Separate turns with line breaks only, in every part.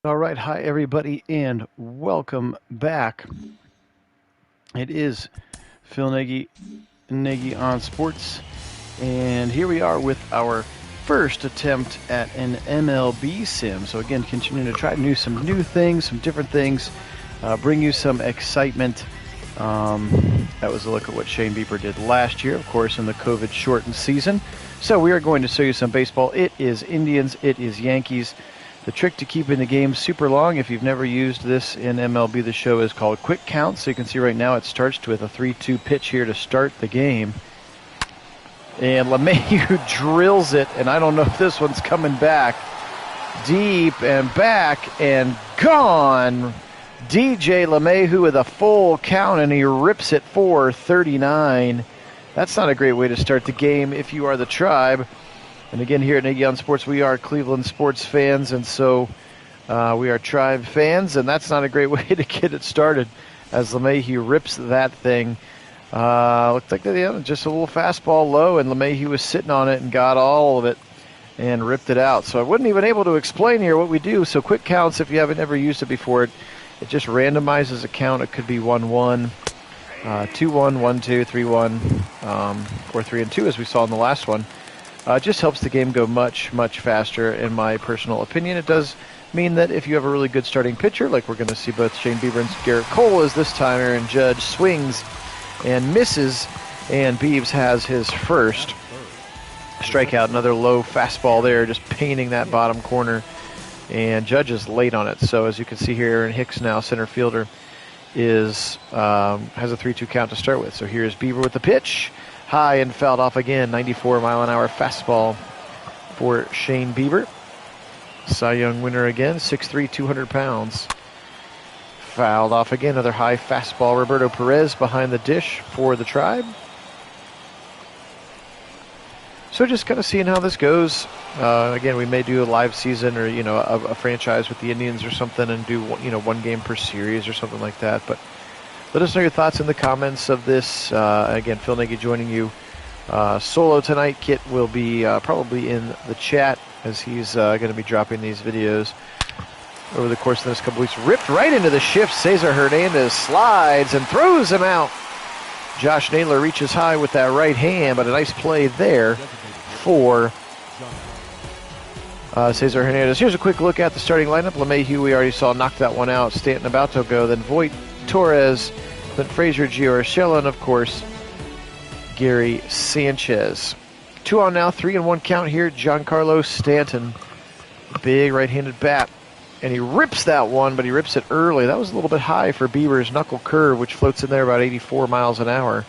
All right, hi everybody, and welcome back. It is Phil Nagy on Sports, and here we are with our first attempt at an MLB sim. So again, continuing to try some new things, some different things, bring you some excitement. That was a look at what Shane Bieber did last year, of course, in the COVID-shortened season. So we are going to show you some baseball. It is Indians, it is Yankees. The trick to keeping the game super long, if you've never used this in MLB, the show is called Quick Count. So you can see right now it starts with a 3-2 pitch here to start the game. And LeMahieu drills it, and I don't know if this one's coming back. Deep and back and gone. DJ LeMahieu with a full count, and he rips it for 39. That's not a great way to start the game if you are the Tribe. And again, here at Nagy on Sports, we are Cleveland sports fans, and so we are Tribe fans, and that's not a great way to get it started as LeMahieu rips that thing. Looked like just a little fastball low, and LeMahieu was sitting on it and got all of it and ripped it out. So I wasn't even able to explain here what we do. So quick counts, if you haven't ever used it before, it just randomizes a count. It could be 1-1, 2-1, 1-2, 3-1, or 3-2, as we saw in the last one. It just helps the game go much, much faster, in my personal opinion. It does mean that if you have a really good starting pitcher, like we're going to see both Shane Bieber and Garrett Cole as this time, Aaron Judge swings and misses, and Biebs has his first strikeout. Another low fastball there, just painting that bottom corner, and Judge is late on it. So as you can see here, Aaron Hicks, now center fielder, has a 3-2 count to start with. So here's Bieber with the pitch. High and fouled off again. 94-mile-an-hour fastball for Shane Bieber. Cy Young winner again, 6'3", 200 pounds. Fouled off again. Another high fastball. Roberto Perez behind the dish for the Tribe. So just kind of seeing how this goes. Again, we may do a live season or, a franchise with the Indians or something and do, one game per series or something like that. But let us know your thoughts in the comments of this. Again, Phil Nagy joining you solo tonight. Kit will be probably in the chat as he's going to be dropping these videos over the course of the next couple weeks. Ripped right into the shift. Cesar Hernandez slides and throws him out. Josh Naylor reaches high with that right hand, but a nice play there for Cesar Hernandez. Here's a quick look at the starting lineup. LeMahieu, we already saw, knock that one out. Stanton about to go. Then Voit, Torres, then Frazier, Gio Urshela, and of course Gary Sanchez. 2 on now, 3-1 count here. Giancarlo Stanton, big right-handed bat, and he rips that one, but he rips it early. That was a little bit high for Bieber's knuckle curve, which floats in there about 84 miles an hour,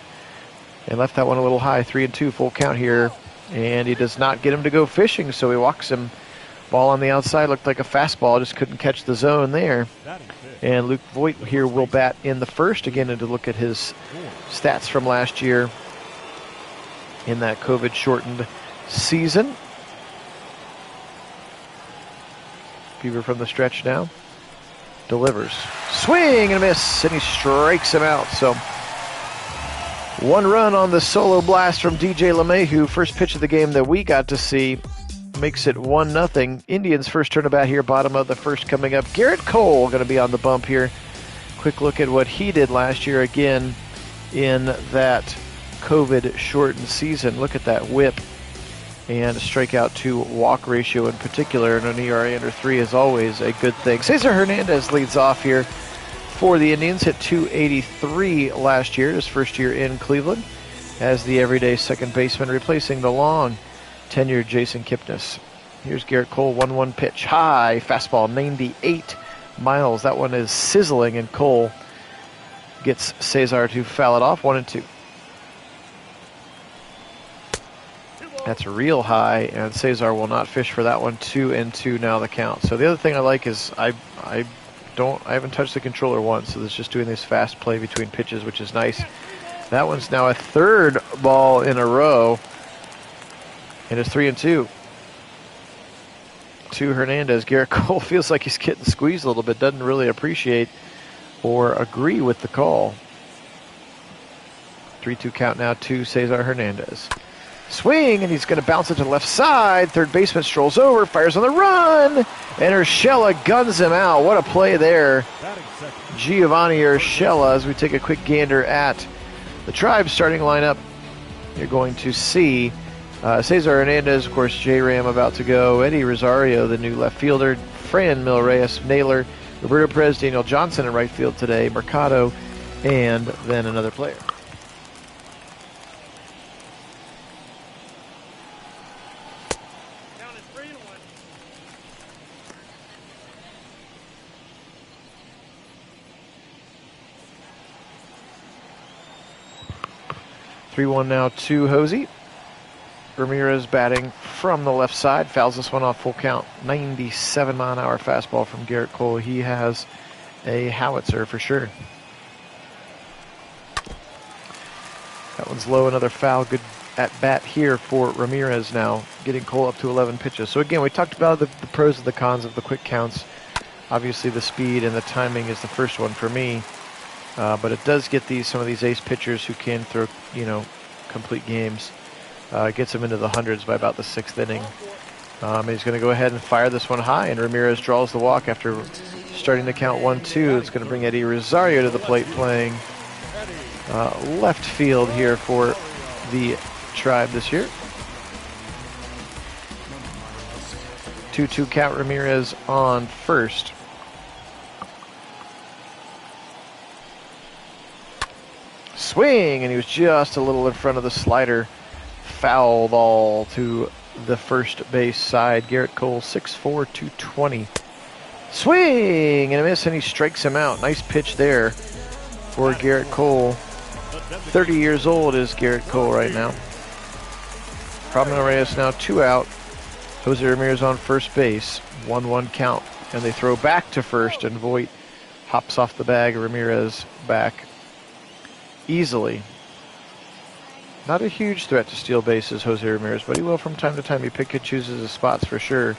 and left that one a little high. 3-2, full count here, and he does not get him to go fishing, so he walks him. Ball on the outside, looked like a fastball, just couldn't catch the zone there. And Luke Voit here will bat in the first. Again, and to look at his stats from last year in that COVID-shortened season. Bieber from the stretch now. Delivers. Swing and a miss, and he strikes him out. So 1 run on the solo blast from DJ LeMahieu. First pitch of the game that we got to see. Makes it 1-0. Indians first turn about here, bottom of the first coming up. Garrett Cole going to be on the bump here. Quick look at what he did last year again in that COVID-shortened season. Look at that whip and strikeout to walk ratio in particular, and an ERA under 3 is always a good thing. Cesar Hernandez leads off here for the Indians. Hit .283 last year, his first year in Cleveland, as the everyday second baseman, replacing the long tenured Jason Kipnis. Here's Garrett Cole, 1-1 pitch. High fastball, 98 miles. That one is sizzling, and Cole gets Cesar to foul it off. 1-2. That's real high, and Cesar will not fish for that one. 2-2 now the count. So the other thing I like is I haven't touched the controller once, so it's just doing this fast play between pitches, which is nice. That one's now a third ball in a row. And it's 3-2 to Hernandez. Garrett Cole feels like he's getting squeezed a little bit. Doesn't really appreciate or agree with the call. 3-2 count now to Cesar Hernandez. Swing, and he's going to bounce it to the left side. Third baseman strolls over, fires on the run, and Urshela guns him out. What a play there. Giovanni Urshela, as we take a quick gander at the Tribe's starting lineup. You're going to see Cesar Hernandez, of course, J-Ram about to go, Eddie Rosario, the new left fielder, Fran Mil-Reyes, Naylor, Roberto Perez, Daniel Johnson in right field today, Mercado, and then another player. 3-1 now to Hosey. Ramirez batting from the left side. Fouls this one off, full count. 97-mile-an-hour fastball from Garrett Cole. He has a howitzer for sure. That one's low, another foul. Good at bat here for Ramirez now, getting Cole up to 11 pitches. So again, we talked about the pros and the cons of the quick counts. Obviously the speed and the timing is the first one for me. But it does get some of these ace pitchers who can throw, complete games. Gets them into the hundreds by about the 6th inning. He's going to go ahead and fire this one high, and Ramirez draws the walk after starting to count 1-2. It's going to bring Eddie Rosario to the plate, playing left field here for the Tribe this year. 2-2 count, Ramirez on first. Swing, and he was just a little in front of the slider. Foul ball to the first base side. Garrett Cole, 6'4", 220. Swing and a miss, and he strikes him out. Nice pitch there for Garrett Cole. 30 years old is Garrett Cole right now. Pablo Reyes now 2 out. Jose Ramirez on first base. 1-1 count, and they throw back to first, and Voit hops off the bag. Ramirez back easily. Not a huge threat to steal bases, Jose Ramirez, but he will from time to time. He pick and chooses his spots for sure,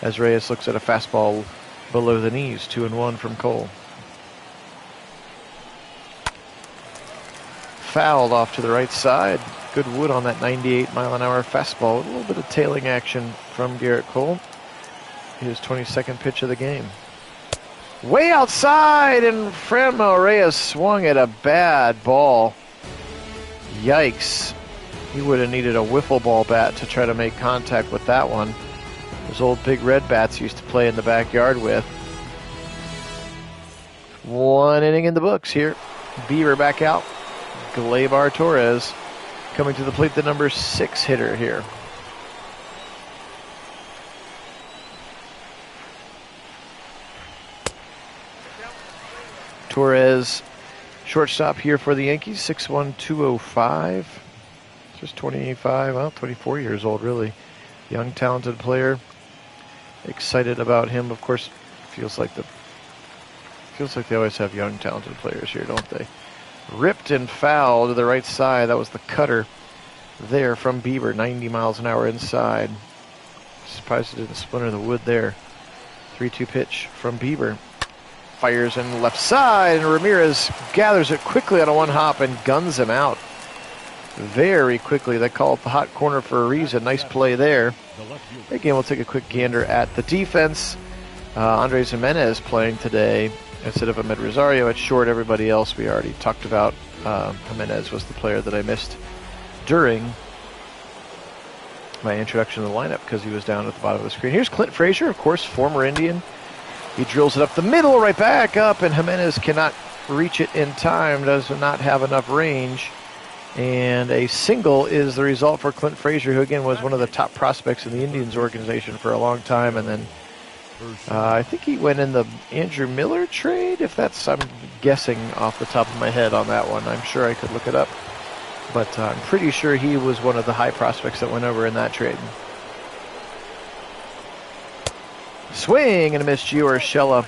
as Reyes looks at a fastball below the knees. 2-1 from Cole. Fouled off to the right side. Good wood on that 98-mile-an-hour fastball. A little bit of tailing action from Garrett Cole. His 22nd pitch of the game. Way outside, and Franmil Reyes swung at a bad ball. Yikes. He would have needed a wiffle ball bat to try to make contact with that one. Those old big red bats he used to play in the backyard with. 1 inning in the books here. Bieber back out. Gleyber Torres coming to the plate, the number 6 hitter here. Torres, shortstop here for the Yankees, 6'1", 205. Just 24 years old, really. Young, talented player. Excited about him. Of course, feels like they always have young, talented players here, don't they? Ripped and fouled to the right side. That was the cutter there from Bieber, 90 miles an hour inside. Surprised it didn't splinter the wood there. 3-2 pitch from Bieber. Fires in left side, and Ramirez gathers it quickly on a one hop and guns him out very quickly. They call it the hot corner for a reason. Nice play there. Again, we'll take a quick gander at the defense. Andres Jimenez playing today instead of Ahmed Rosario at short. Everybody else we already talked about. Jimenez was the player that I missed during my introduction to the lineup because he was down at the bottom of the screen. Here's Clint Frazier, of course, former Indian. He drills it up the middle, right back up, and Jimenez cannot reach it in time, does not have enough range. And a single is the result for Clint Frazier, who again was one of the top prospects in the Indians organization for a long time. And then I think he went in the Andrew Miller trade, if that's, I'm guessing off the top of my head on that one. I'm sure I could look it up. But I'm pretty sure he was one of the high prospects that went over in that trade. Swing and a miss, Gio Urshela.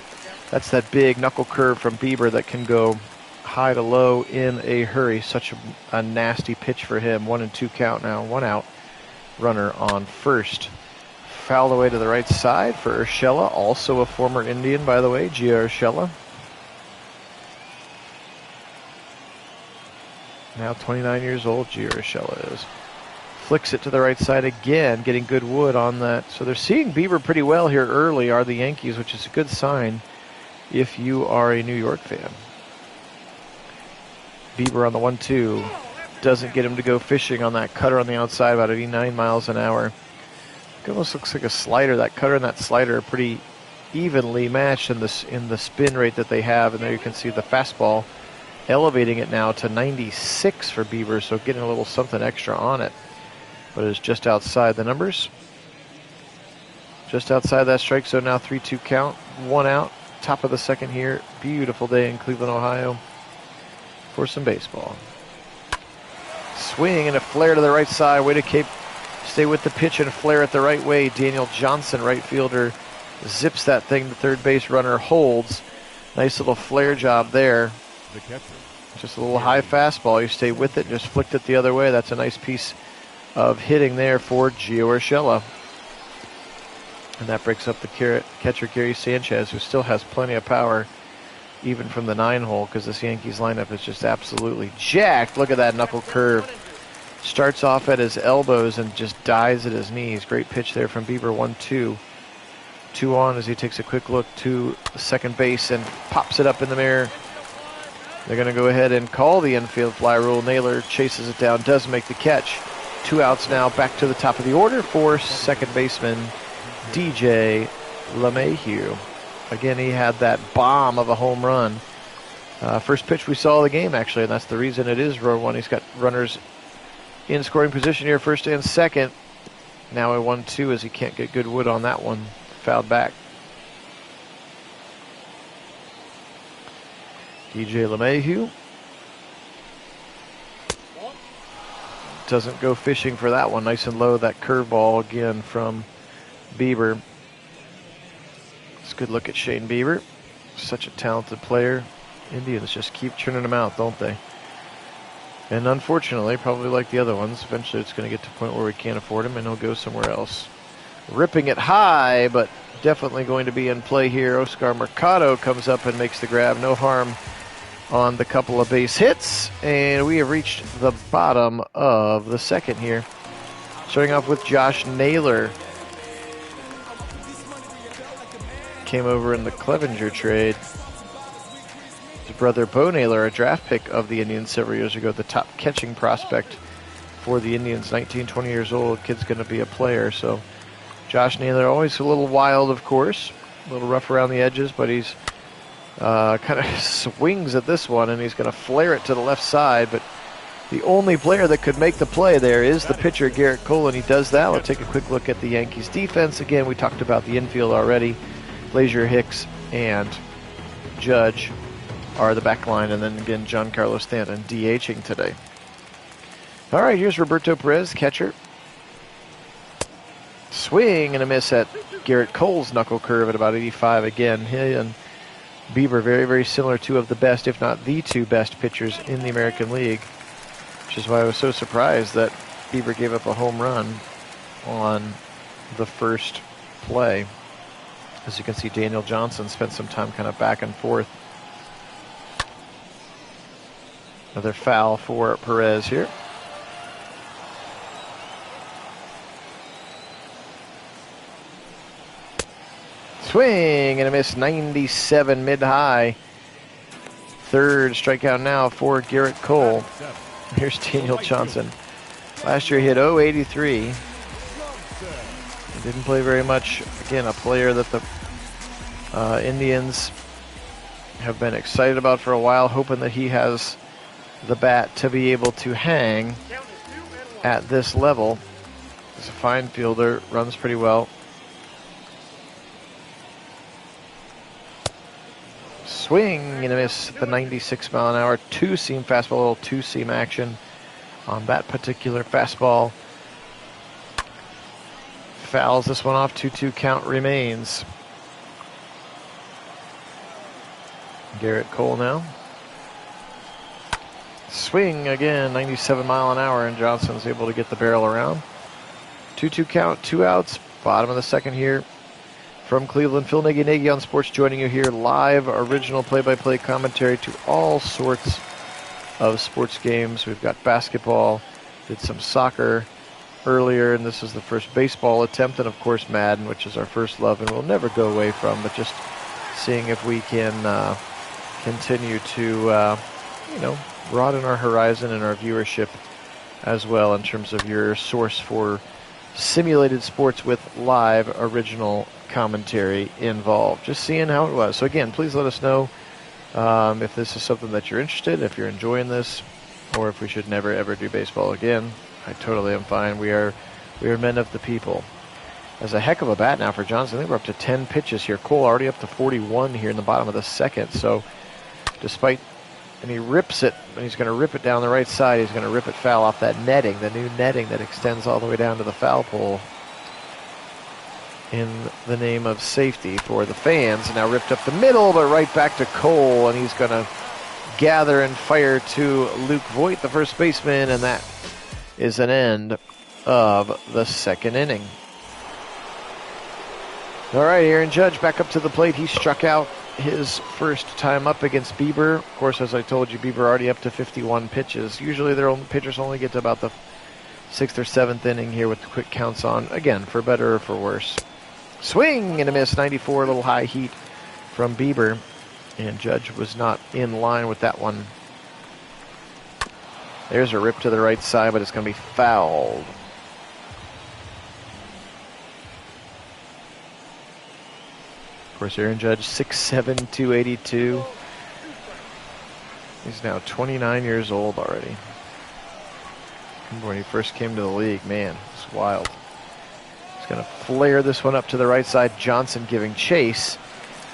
That's that big knuckle curve from Bieber that can go high to low in a hurry. Such a nasty pitch for him. 1-2 count now. 1 out. Runner on first. Fouled away to the right side for Urshela. Also a former Indian, by the way, Gio Urshela. Now 29 years old, Gio Urshela is. Flicks it to the right side again, getting good wood on that. So they're seeing Bieber pretty well here early, are the Yankees, which is a good sign if you are a New York fan. Bieber on the 1-2. Doesn't get him to go fishing on that cutter on the outside, about 89 miles an hour. It almost looks like a slider. That cutter and that slider are pretty evenly matched in the spin rate that they have. And there you can see the fastball elevating it now to 96 for Bieber, so getting a little something extra on it. But it's just outside the numbers. Just outside that strike zone now, 3-2 count, 1 out. Top of the second here. Beautiful day in Cleveland, Ohio for some baseball. Swing and a flare to the right side. Way to stay with the pitch and flare it the right way. Daniel Johnson, right fielder, zips that thing. The third base runner holds. Nice little flare job there.
The catcher.
Just a little high fastball. You stay with it, just flicked it the other way. That's a nice piece of hitting there for Gio Urshela. And that breaks up the catcher Gary Sanchez, who still has plenty of power, even from the 9-hole, because this Yankees lineup is just absolutely jacked. Look at that knuckle curve. Starts off at his elbows and just dies at his knees. Great pitch there from Bieber, 1-2. 2 on as he takes a quick look to second base and pops it up in the mirror. They're going to go ahead and call the infield fly rule. Naylor chases it down, does make the catch. 2 outs now, back to the top of the order for second baseman DJ LeMahieu. Again, he had that bomb of a home run. First pitch we saw of the game, actually, and that's the reason it is row 1. He's got runners in scoring position here, first and second. Now a 1-2 as he can't get good wood on that one. Fouled back. DJ LeMahieu doesn't go fishing for that one. Nice and low, that curveball again from Bieber. It's a good look at Shane Bieber. Such a talented player. Indians just keep churning him out, don't they? And unfortunately, probably like the other ones, eventually it's going to get to a point where we can't afford him and he'll go somewhere else. Ripping it high, but definitely going to be in play here. Oscar Mercado comes up and makes the grab. No harm on the couple of base hits, and we have reached the bottom of the second here. Starting off with Josh Naylor. Came over in the Clevenger trade. His brother Bo Naylor, a draft pick of the Indians several years ago, the top catching prospect for the Indians, 19, 20 years old. Kid's going to be a player, so Josh Naylor, always a little wild, of course, a little rough around the edges, but he's kind of swings at this one, and he's going to flare it to the left side. But the only player that could make the play there is the pitcher, Garrett Cole, and he does that. We'll take a quick look at the Yankees defense. Again, we talked about the infield already. Blazier, Hicks, and Judge are the back line, and then again, Giancarlo Stanton DHing today. All right, here's Roberto Perez, catcher. Swing and a miss at Garrett Cole's knuckle curve at about 85 again. He and Bieber, very, very similar, 2 of the best, if not the 2 best pitchers in the American League, which is why I was so surprised that Bieber gave up a home run on the first play. As you can see, Daniel Johnson spent some time kind of back and forth. Another foul for Perez here. Swing and a miss, 97 mid-high. Third strikeout now for Garrett Cole. Here's Daniel Johnson. Last year he hit .083. He didn't play very much. Again, a player that the Indians have been excited about for a while, hoping that he has the bat to be able to hang at this level. He's a fine fielder, runs pretty well. Swing and a miss, the 96 mile an hour two-seam fastball, a little two-seam action on that particular fastball. Fouls this one off, 2-2 count remains. Garrett Cole now. Swing again, 97 mile an hour, and Johnson's able to get the barrel around. 2-2 count, 2 outs, bottom of the second here. From Cleveland, Phil Nagy on Sports joining you here live, original play-by-play commentary to all sorts of sports games. We've got basketball, did some soccer, earlier, and this is the first baseball attempt, and of course Madden, which is our first love and we'll never go away from, but just seeing if we can continue to, broaden our horizon and our viewership as well in terms of your source for simulated sports with live original commentary involved. Just seeing how it was. So again, please let us know if this is something that you're interested in, if you're enjoying this, or if we should never ever do baseball again. I totally am fine. We are men of the people. That's a heck of a bat now for Johnson. I think we're up to 10 pitches here. Cole already up to 41 here in the bottom of the second. So despite, and he rips it, and he's going to rip it down the right side. He's going to rip it foul off that netting, the new netting that extends all the way down to the foul pole in the name of safety for the fans. And now ripped up the middle, but right back to Cole, and he's going to gather and fire to Luke Voigt, the first baseman, and that is an end of the second inning. All right, Aaron Judge back up to the plate. He struck out his first time up against Bieber. Of course, as I told you, Bieber already up to 51 pitches. Usually their pitchers only get to about the 6th or 7th inning here with the quick counts on. Again, for better or for worse. Swing and a miss, 94, a little high heat from Bieber. And Judge was not in line with that one. There's a rip to the right side, but it's going to be fouled. Of course, Aaron Judge, 6'7", 282. He's now 29 years old already. When he first came to the league, man, it's wild. He's going to flare this one up to the right side. Johnson giving chase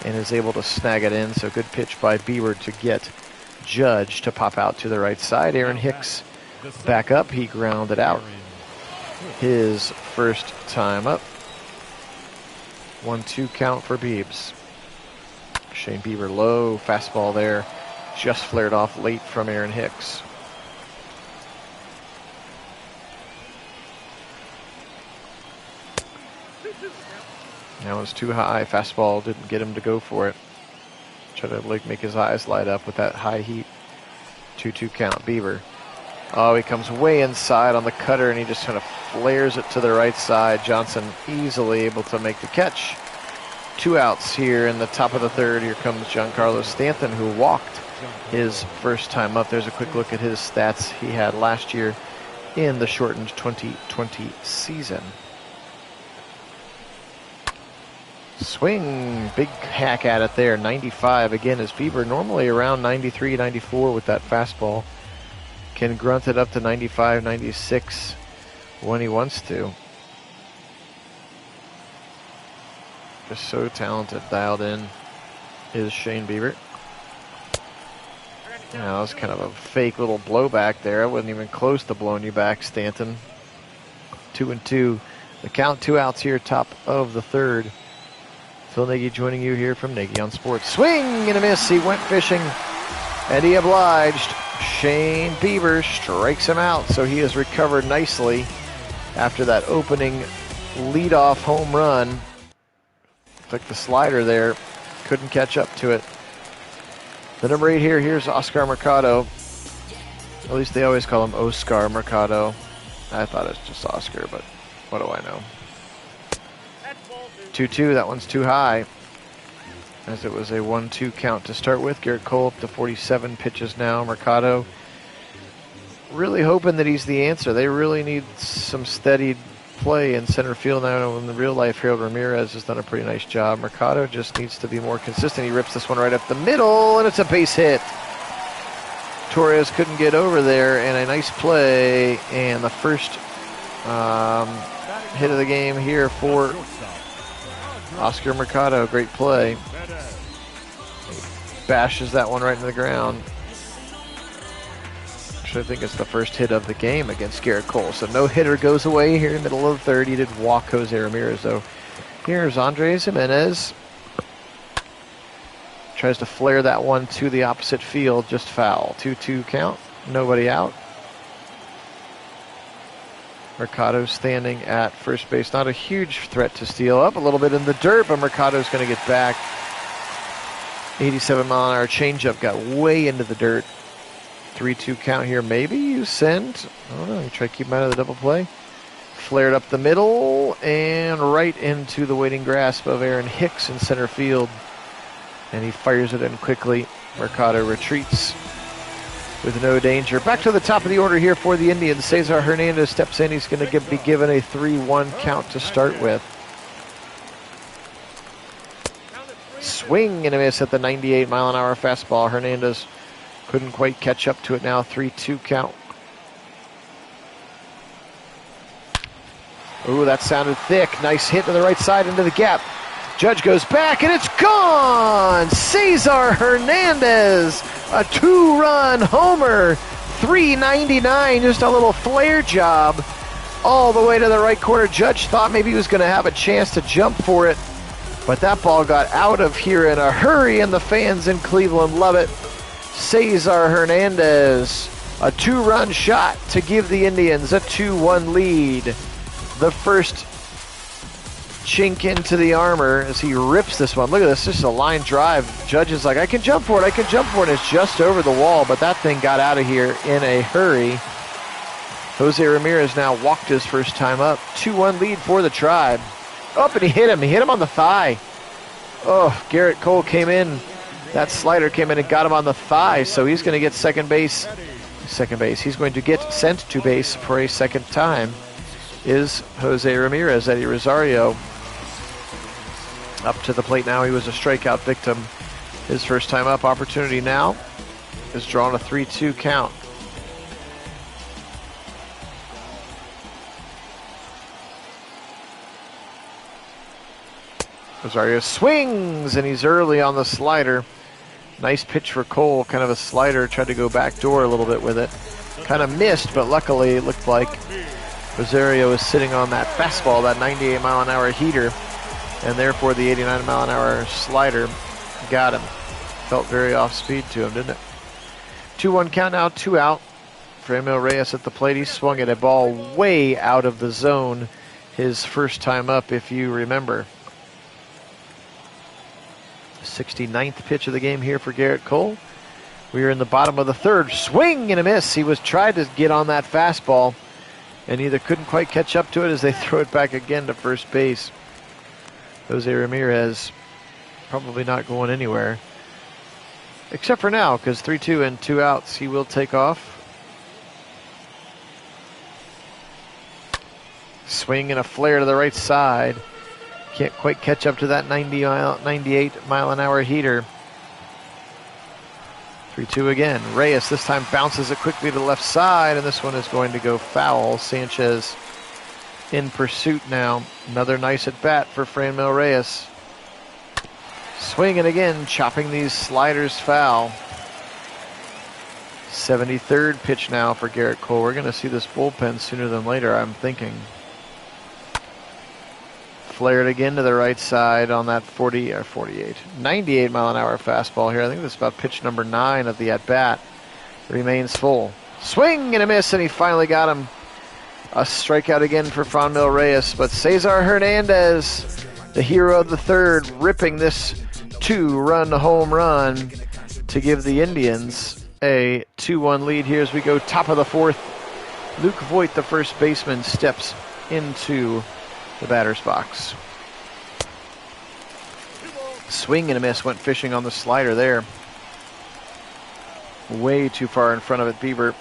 and is able to snag it in. So good pitch by Bieber to get Judge to pop out to the right side. Aaron Hicks back up. He grounded out his first time up. 1-2 count for Biebs. Shane Bieber low, fastball there. Just flared off late from Aaron Hicks. That was too high. Fastball didn't get him to go for it. Try to make his eyes light up with that high heat. 2-2 count, Bieber. Oh, he comes way inside on the cutter, and he just kind of flares it to the right side. Johnson easily able to make the catch. 2 outs here in the top of the third. Here comes Giancarlo Stanton, who walked his first time up. There's a quick look at his stats he had last year in the shortened 2020 season. Swing, big hack at it there, 95. Again, is Bieber normally around 93, 94 with that fastball. Can grunt it up to 95, 96 when he wants to. Just so talented, dialed in is Shane Bieber. Now, that was kind of a fake little blowback there. I wasn't even close to blowing you back, Stanton. 2-2. The count, 2 outs here, top of the third. Phil Nagy joining you here from Nagy on Sports. Swing and a miss. He went fishing, and he obliged. Shane Bieber strikes him out, so he has recovered nicely after that opening leadoff home run. Like the slider there, couldn't catch up to it. The number 8 here, here's Oscar Mercado. At least they always call him Oscar Mercado. I thought it was just Oscar, but what do I know? 2-2, that one's too high, as it was a 1-2 count to start with. Garrett Cole up to 47 pitches now. Mercado really hoping that he's the answer. They really need some steady play in center field now. In the real life, Harold Ramirez has done a pretty nice job. Mercado just needs to be more consistent. He rips this one right up the middle, and it's a base hit. Torres couldn't get over there, and a nice play, and the first hit of the game here for Oscar Mercado. Great play. He bashes that one right into the ground. Actually, I think it's the first hit of the game against Garrett Cole. So no hitter goes away here in the middle of the third. He did walk Jose Ramirez, though. Here's Andres Jimenez. Tries to flare that one to the opposite field. Just foul. 2-2 count. Nobody out. Mercado standing at first base. Not a huge threat to steal. Up a little bit in the dirt, but Mercado's going to get back. 87-mile-an-hour changeup got way into the dirt. 3-2 count here. Maybe you send. I don't know. You try to keep him out of the double play.
Flared up the middle and right into the waiting grasp of Aaron Hicks in center field. And he fires it in quickly. Mercado retreats with no danger. Back to the top of the order here for the Indians. Cesar Hernandez steps in. He's going to be given a 3-1 count to start with. Swing and a miss at the 98-mile-an-hour fastball. Hernandez couldn't quite catch up to it now. 3-2 count. Ooh, that sounded thick. Nice hit to the right side into the gap. Judge goes back, and it's gone! Cesar Hernandez, a 2-run homer. 399, just a little flare job all the way to the right corner. Judge thought maybe he was going to have a chance to jump for it, but that ball got out of here in a hurry, and the fans in Cleveland love it. Cesar Hernandez, a 2-run shot to give the Indians a 2-1 lead. The first chink into the armor as he rips this one. Look at this, just a line drive. Judge is like, I can jump for it, I can jump for it. It's just over the wall, but that thing got out of here in a hurry. Jose Ramirez now walked his first time up. 2-1 lead for the Tribe. Up, and he hit him on the thigh. Oh, Garrett Cole came in. That slider came in and got him on the thigh, so he's going to get second base. He's going to get sent to base for a second time. Is Jose Ramirez. Eddie Rosario up to the plate now. He was a strikeout victim his first time up. Opportunity now is drawn a 3-2 count. Rosario swings, and he's early on the slider. Nice pitch for Cole, kind of a slider. Tried to go backdoor a little bit with it. Kind of missed, but luckily it looked like Rosario is sitting on that fastball, that 98-mile-an-hour heater, and therefore the 89-mile-an-hour slider got him. Felt very off-speed to him, didn't it? 2-1 count now, 2 out. Franmil Reyes at the plate. He swung at a ball way out of the zone his first time up, if you remember. 69th pitch of the game here for Garrett Cole. We are in the bottom of the third. Swing and a miss. He was tried to get on that fastball and either couldn't quite catch up to it as they throw it back again to first base. Jose Ramirez probably not going anywhere. Except for now, because 3-2 and 2 outs, he will take off. Swing and a flare to the right side. Can't quite catch up to that 98-mile-an-hour heater. 3-2 again. Reyes this time bounces it quickly to the left side, and this one is going to go foul. Sanchez in pursuit now. Another nice at bat for Franmil Reyes. Swinging again, chopping these sliders foul. 73rd pitch now for Garrett Cole. We're going to see this bullpen sooner than later, I'm thinking. Flared again to the right side on that 98-mile-an-hour fastball here. I think this is about pitch number 9 of the at-bat. Remains full. Swing and a miss, and he finally got him. A strikeout again for Franmil Reyes, but Cesar Hernandez, the hero of the third, ripping this 2-run home run to give the Indians a 2-1 lead here as we go top of the fourth. Luke Voigt, the first baseman, steps into the batter's box. Swing and a miss, went fishing on the slider there. Way too far in front of it. Bieber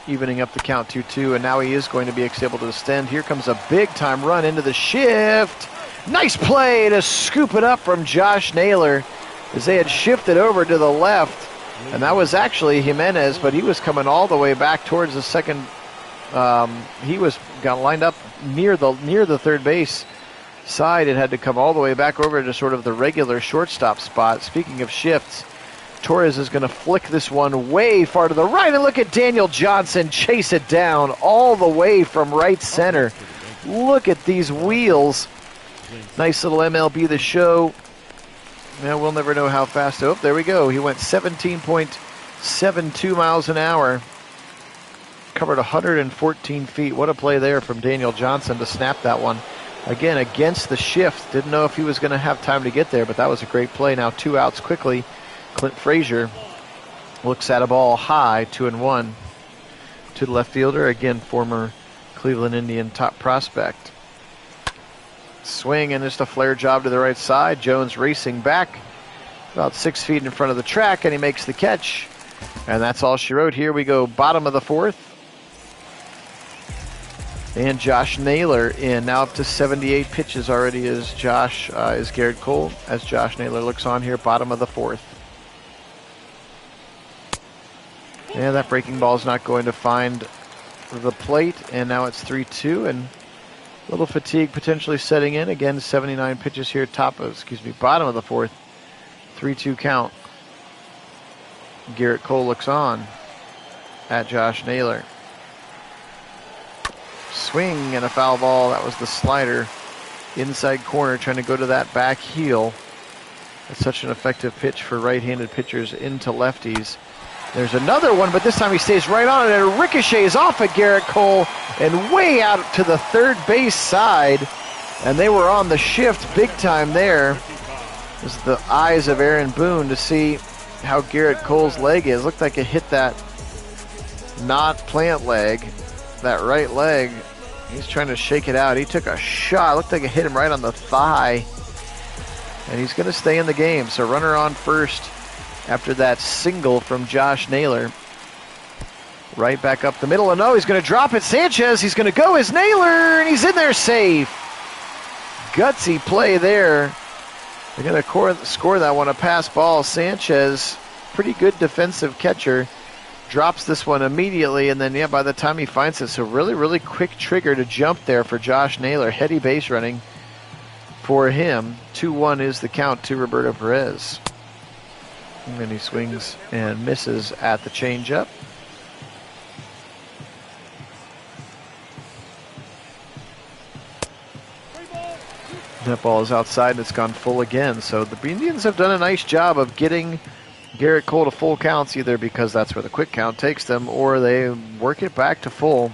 evening up the count 2-2, and now he is going to be able to extend. Here comes a big time run into the shift. Nice play to scoop it up from Josh Naylor as they had shifted over to the left, and that was actually Jimenez, but he was coming all the way back towards the second. He got lined up near the third base side. It had to come all the way back over to sort of the regular shortstop spot. Speaking of shifts, Torres is going to flick this one way far to the right, and look at Daniel Johnson chase it down all the way from right center. Look at these wheels. Nice little MLB The Show. Now we'll never know how fast. Oh, there we go. He went 17.72 miles an hour. Covered 114 feet. What a play there from Daniel Johnson to snap that one. Again, against the shift. Didn't know if he was going to have time to get there, but that was a great play. Now 2 outs quickly. Clint Frazier looks at a ball high, 2-1 to the left fielder. Again, former Cleveland Indian top prospect. Swing and just a flare job to the right side. Jones racing back about 6 feet in front of the track, and he makes the catch. And that's all she wrote. Here we go, bottom of the fourth. And Josh Naylor in, now up to 78 pitches already is Garrett Cole, as Josh Naylor looks on here, bottom of the fourth. And that breaking ball is not going to find the plate, and now it's 3-2, and a little fatigue potentially setting in. Again, 79 pitches here, bottom of the fourth, 3-2 count. Garrett Cole looks on at Josh Naylor. Swing and a foul ball. That was the slider. Inside corner, trying to go to that back heel. That's such an effective pitch for right-handed pitchers into lefties. There's another one, but this time he stays right on it, and it ricochets off of Garrett Cole and way out to the third base side. And they were on the shift big time there. It was the eyes of Aaron Boone to see how Garrett Cole's leg is. Looked like it hit that not plant leg, that right leg. He's trying to shake it out. He took a shot. Looked like it hit him right on the thigh. And he's going to stay in the game. So runner on first after that single from Josh Naylor. Right back up the middle. And no, he's going to drop it. Sanchez, he's going to go as Naylor, and he's in there safe. Gutsy play there. They're going to score that one, a pass ball. Sanchez, pretty good defensive catcher, drops this one immediately, and then, by the time he finds it, so really, really quick trigger to jump there for Josh Naylor. Heady base running for him. 2-1 is the count to Roberto Perez. And then he swings and misses at the changeup. That ball is outside, and it's gone full again. So the Indians have done a nice job of getting Garrett Cole to full counts, either because that's where the quick count takes them, or they work it back to full.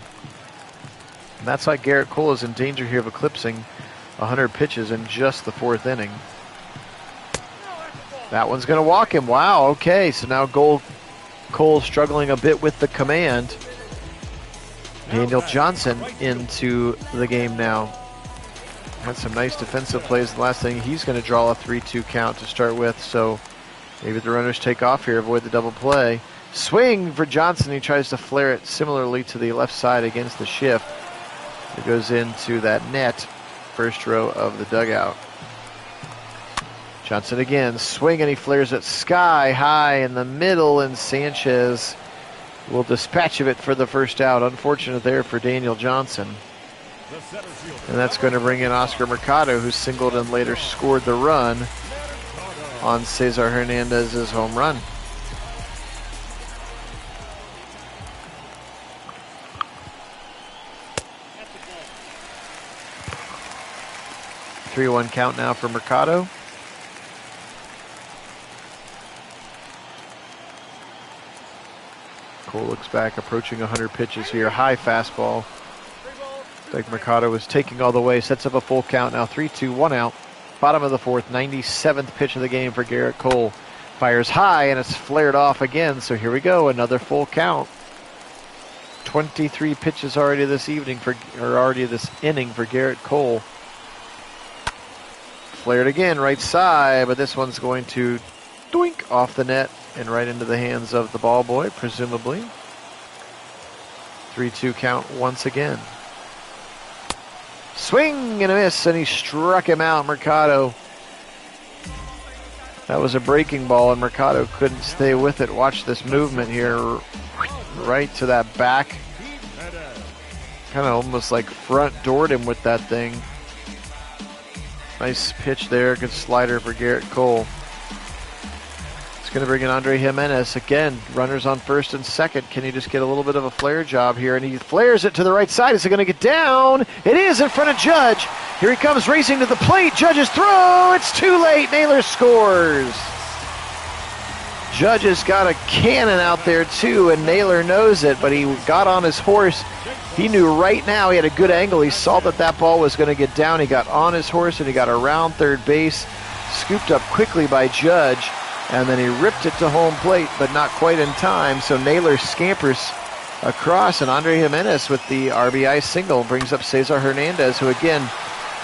And that's why Garrett Cole is in danger here of eclipsing 100 pitches in just the fourth inning. That one's going to walk him. Wow, okay, so now Cole struggling a bit with the command. Daniel Johnson into the game now. Had some nice defensive plays the last thing. He's going to draw a 3-2 count to start with, so maybe the runners take off here, avoid the double play. Swing for Johnson. He tries to flare it similarly to the left side against the shift. It goes into that net, first row of the dugout. Johnson again, swing, and he flares it sky high in the middle, and Sanchez will dispatch of it for the first out. Unfortunate there for Daniel Johnson. And that's going to bring in Oscar Mercado, who singled and later scored the run on Cesar Hernandez's home run. Three-one count now for Mercado. Cole looks back, approaching 100 pitches here. High fastball. Like Mercado was taking all the way, sets up a full count now. 3-2, 1 out. Bottom of the fourth, 97th pitch of the game for Garrett Cole. Fires high, and it's flared off again. So here we go, another full count. 23 pitches already this inning for Garrett Cole. Flared again, right side, but this one's going to doink off the net and right into the hands of the ball boy, presumably. 3-2 count once again. Swing and a miss, and he struck him out, Mercado. That was a breaking ball, and Mercado couldn't stay with it. Watch this movement here, right to that back. Kind of almost like front doored him with that thing. Nice pitch there, good slider for Garrett Cole. Going to bring in Andre Jimenez again. Runners on first and second. Can he just get a little bit of a flare job here? And he flares it to the right side. Is it going to get down? It is in front of Judge. Here he comes racing to the plate. Judge's throw. It's too late. Naylor scores. Judge has got a cannon out there too, and Naylor knows it, but he got on his horse. He knew right now he had a good angle. He saw that ball was going to get down. He got on his horse, and he got around third base. Scooped up quickly by Judge. And then he ripped it to home plate, but not quite in time. So Naylor scampers across, and Andre Jimenez with the RBI single brings up Cesar Hernandez, who again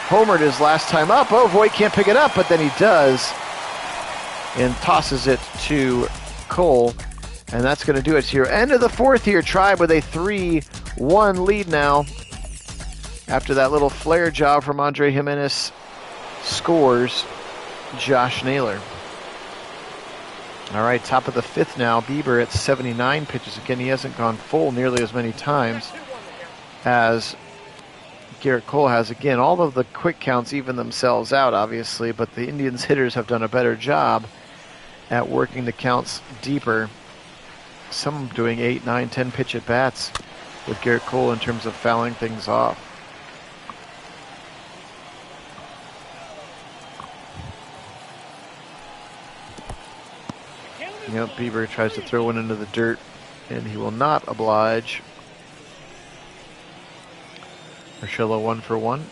homered his last time up. Oh, Voit can't pick it up, but then he does and tosses it to Cole. And that's going to do it here. End of the fourth here. Tribe with a 3-1 lead now. After that little flare job from Andre Jimenez, scores Josh Naylor. All right, top of the fifth now. Bieber at 79 pitches. Again, he hasn't gone full nearly as many times as Garrett Cole has. Again, all of the quick counts even themselves out, obviously, but the Indians hitters have done a better job at working the counts deeper. Some doing 8, 9, 10 pitch at bats with Garrett Cole in terms of fouling things off. Yep, Bieber tries to throw one into the dirt, and he will not oblige. Urshela 1 for 1.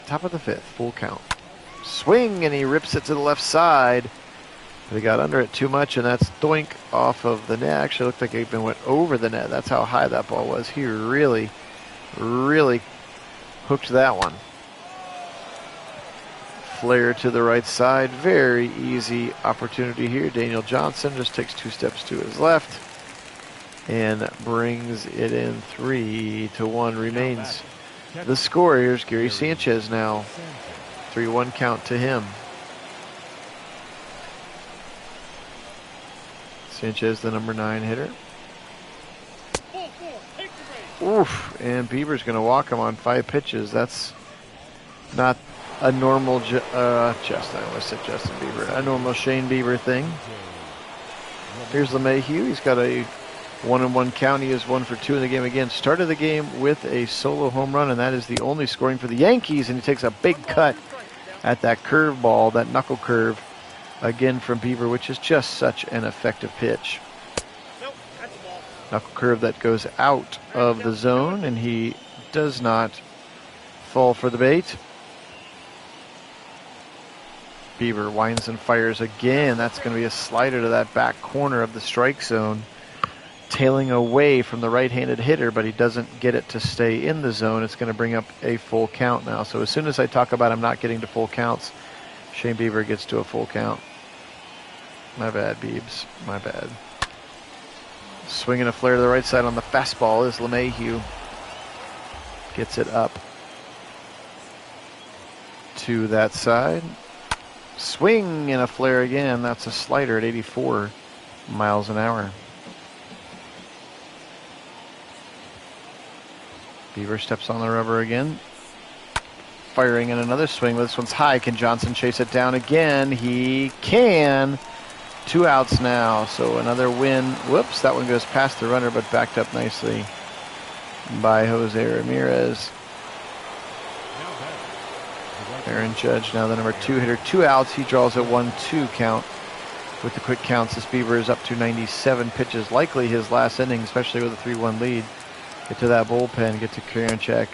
Top of the fifth, full count. Swing, and he rips it to the left side. But he got under it too much, and that's doink off of the net. Actually, it looked like it even went over the net. That's how high that ball was. He really, really hooked that one. Flare to the right side. Very easy opportunity here. Daniel Johnson just takes 2 steps to his left and brings it in. 3-1 remains the score. Here's Gary Sanchez now. 3-1 count to him. Sanchez, the number 9 hitter. Oof, and Bieber's going to walk him on 5 pitches. That's not a normal I almost said Justin Bieber. A normal Shane Bieber thing. Here's LeMahieu. He's got a 1-1 count. He is 1 for 2 in the game again. Started the game with a solo home run, and that is the only scoring for the Yankees. And he takes a big cut at that curve ball, that knuckle curve, again from Bieber, which is just such an effective pitch. Knuckle curve that goes out of the zone, and he does not fall for the bait. Bieber winds and fires again. That's going to be a slider to that back corner of the strike zone, tailing away from the right-handed hitter, but he doesn't get it to stay in the zone. It's going to bring up a full count now. So as soon as I talk about him not getting to full counts, Shane Bieber gets to a full count. My bad, Biebs. My bad. Swinging a flare to the right side on the fastball is LeMahieu. Gets it up to that side. Swing and a flare again. That's a slider at 84 miles an hour. Bieber steps on the rubber again. Firing in another swing. This one's high. Can Johnson chase it down again? He can. 2 outs now. So another win. Whoops, that one goes past the runner, but backed up nicely by Jose Ramirez. Aaron Judge, now the number 2 hitter. 2 outs. He draws a 1-2 count with the quick counts as Bieber is up to 97 pitches. Likely his last inning, especially with a 3-1 lead. Get to that bullpen, get to Karinchak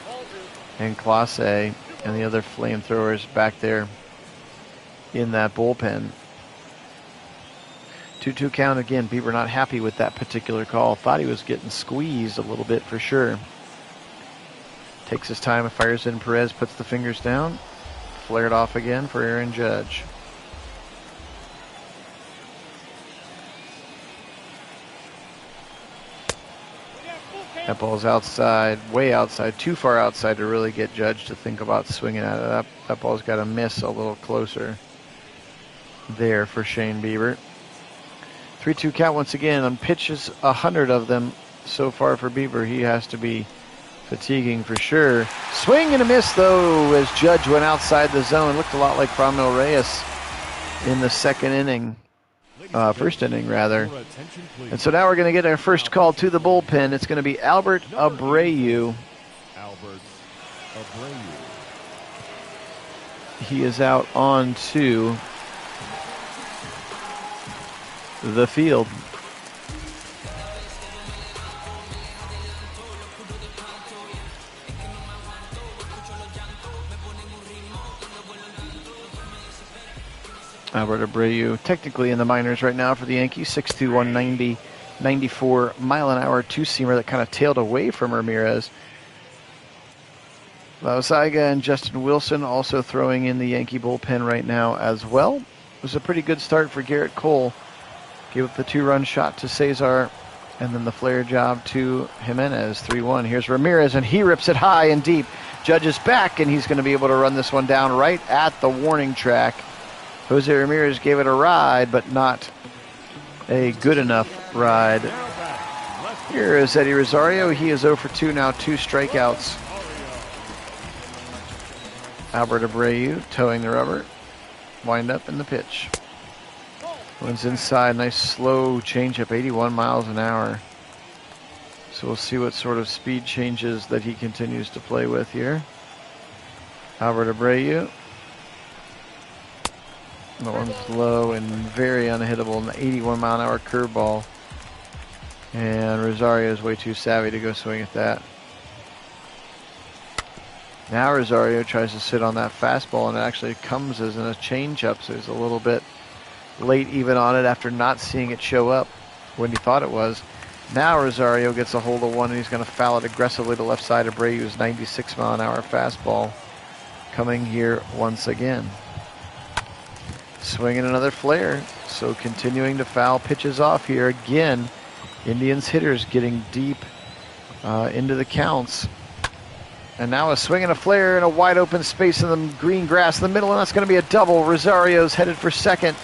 and Clase and the other flamethrowers back there in that bullpen. 2-2 count again. Bieber not happy with that particular call. Thought he was getting squeezed a little bit for sure. Takes his time and fires in. Perez puts the fingers down. Flared off again for Aaron Judge. That ball's outside, way outside, too far outside to really get Judge to think about swinging at it. That ball's got to miss a little closer there for Shane Bieber. 3-2 count once again on pitches, 100 of them so far for Bieber. He has to be fatiguing for sure. Swing and a miss, though, as Judge went outside the zone. Looked a lot like Franmil Reyes in the first inning, rather. And so now we're going to get our first call to the bullpen. It's going to be Albert Abreu. He is out onto the field. Albert Abreu, technically in the minors right now for the Yankees, 6'2", 190,
94-mile-an-hour two-seamer that kind of tailed away from Ramirez. Lausaga and Justin Wilson also throwing in the Yankee bullpen right now as well. It was a pretty good start for Garrett Cole. Gave up the 2-run shot to Cesar, and then the flare job to Jimenez, 3-1. Here's Ramirez, and he rips it high and deep. Judge is back, and he's going to be able to run this one down right at the warning track. Jose Ramirez gave it a ride, but not a good enough ride. Here is Eddie Rosario. He is 0 for 2 now, 2 strikeouts. Albert Abreu towing the rubber. Wind up in the pitch. One's inside, nice slow changeup, 81 miles an hour. So we'll see what sort of speed changes that he continues to play with here. Albert Abreu. That one's low and very unhittable, an 81 mile an hour curveball. And Rosario is way too savvy to go swing at that. Now Rosario tries to sit on that fastball, and it actually comes as in a changeup, so he's a little bit late even on it after not seeing it show up when he thought it was. Now Rosario gets a hold of one, and he's going to foul it aggressively to left side. Abreu's 96 mile an hour fastball coming here once again. Swinging another flare, so continuing to foul pitches off here again. Indians hitters getting deep into the counts. And now a swing and a flare in a wide open space in the green grass in the middle, and that's going to be a double. Rosario's headed for second,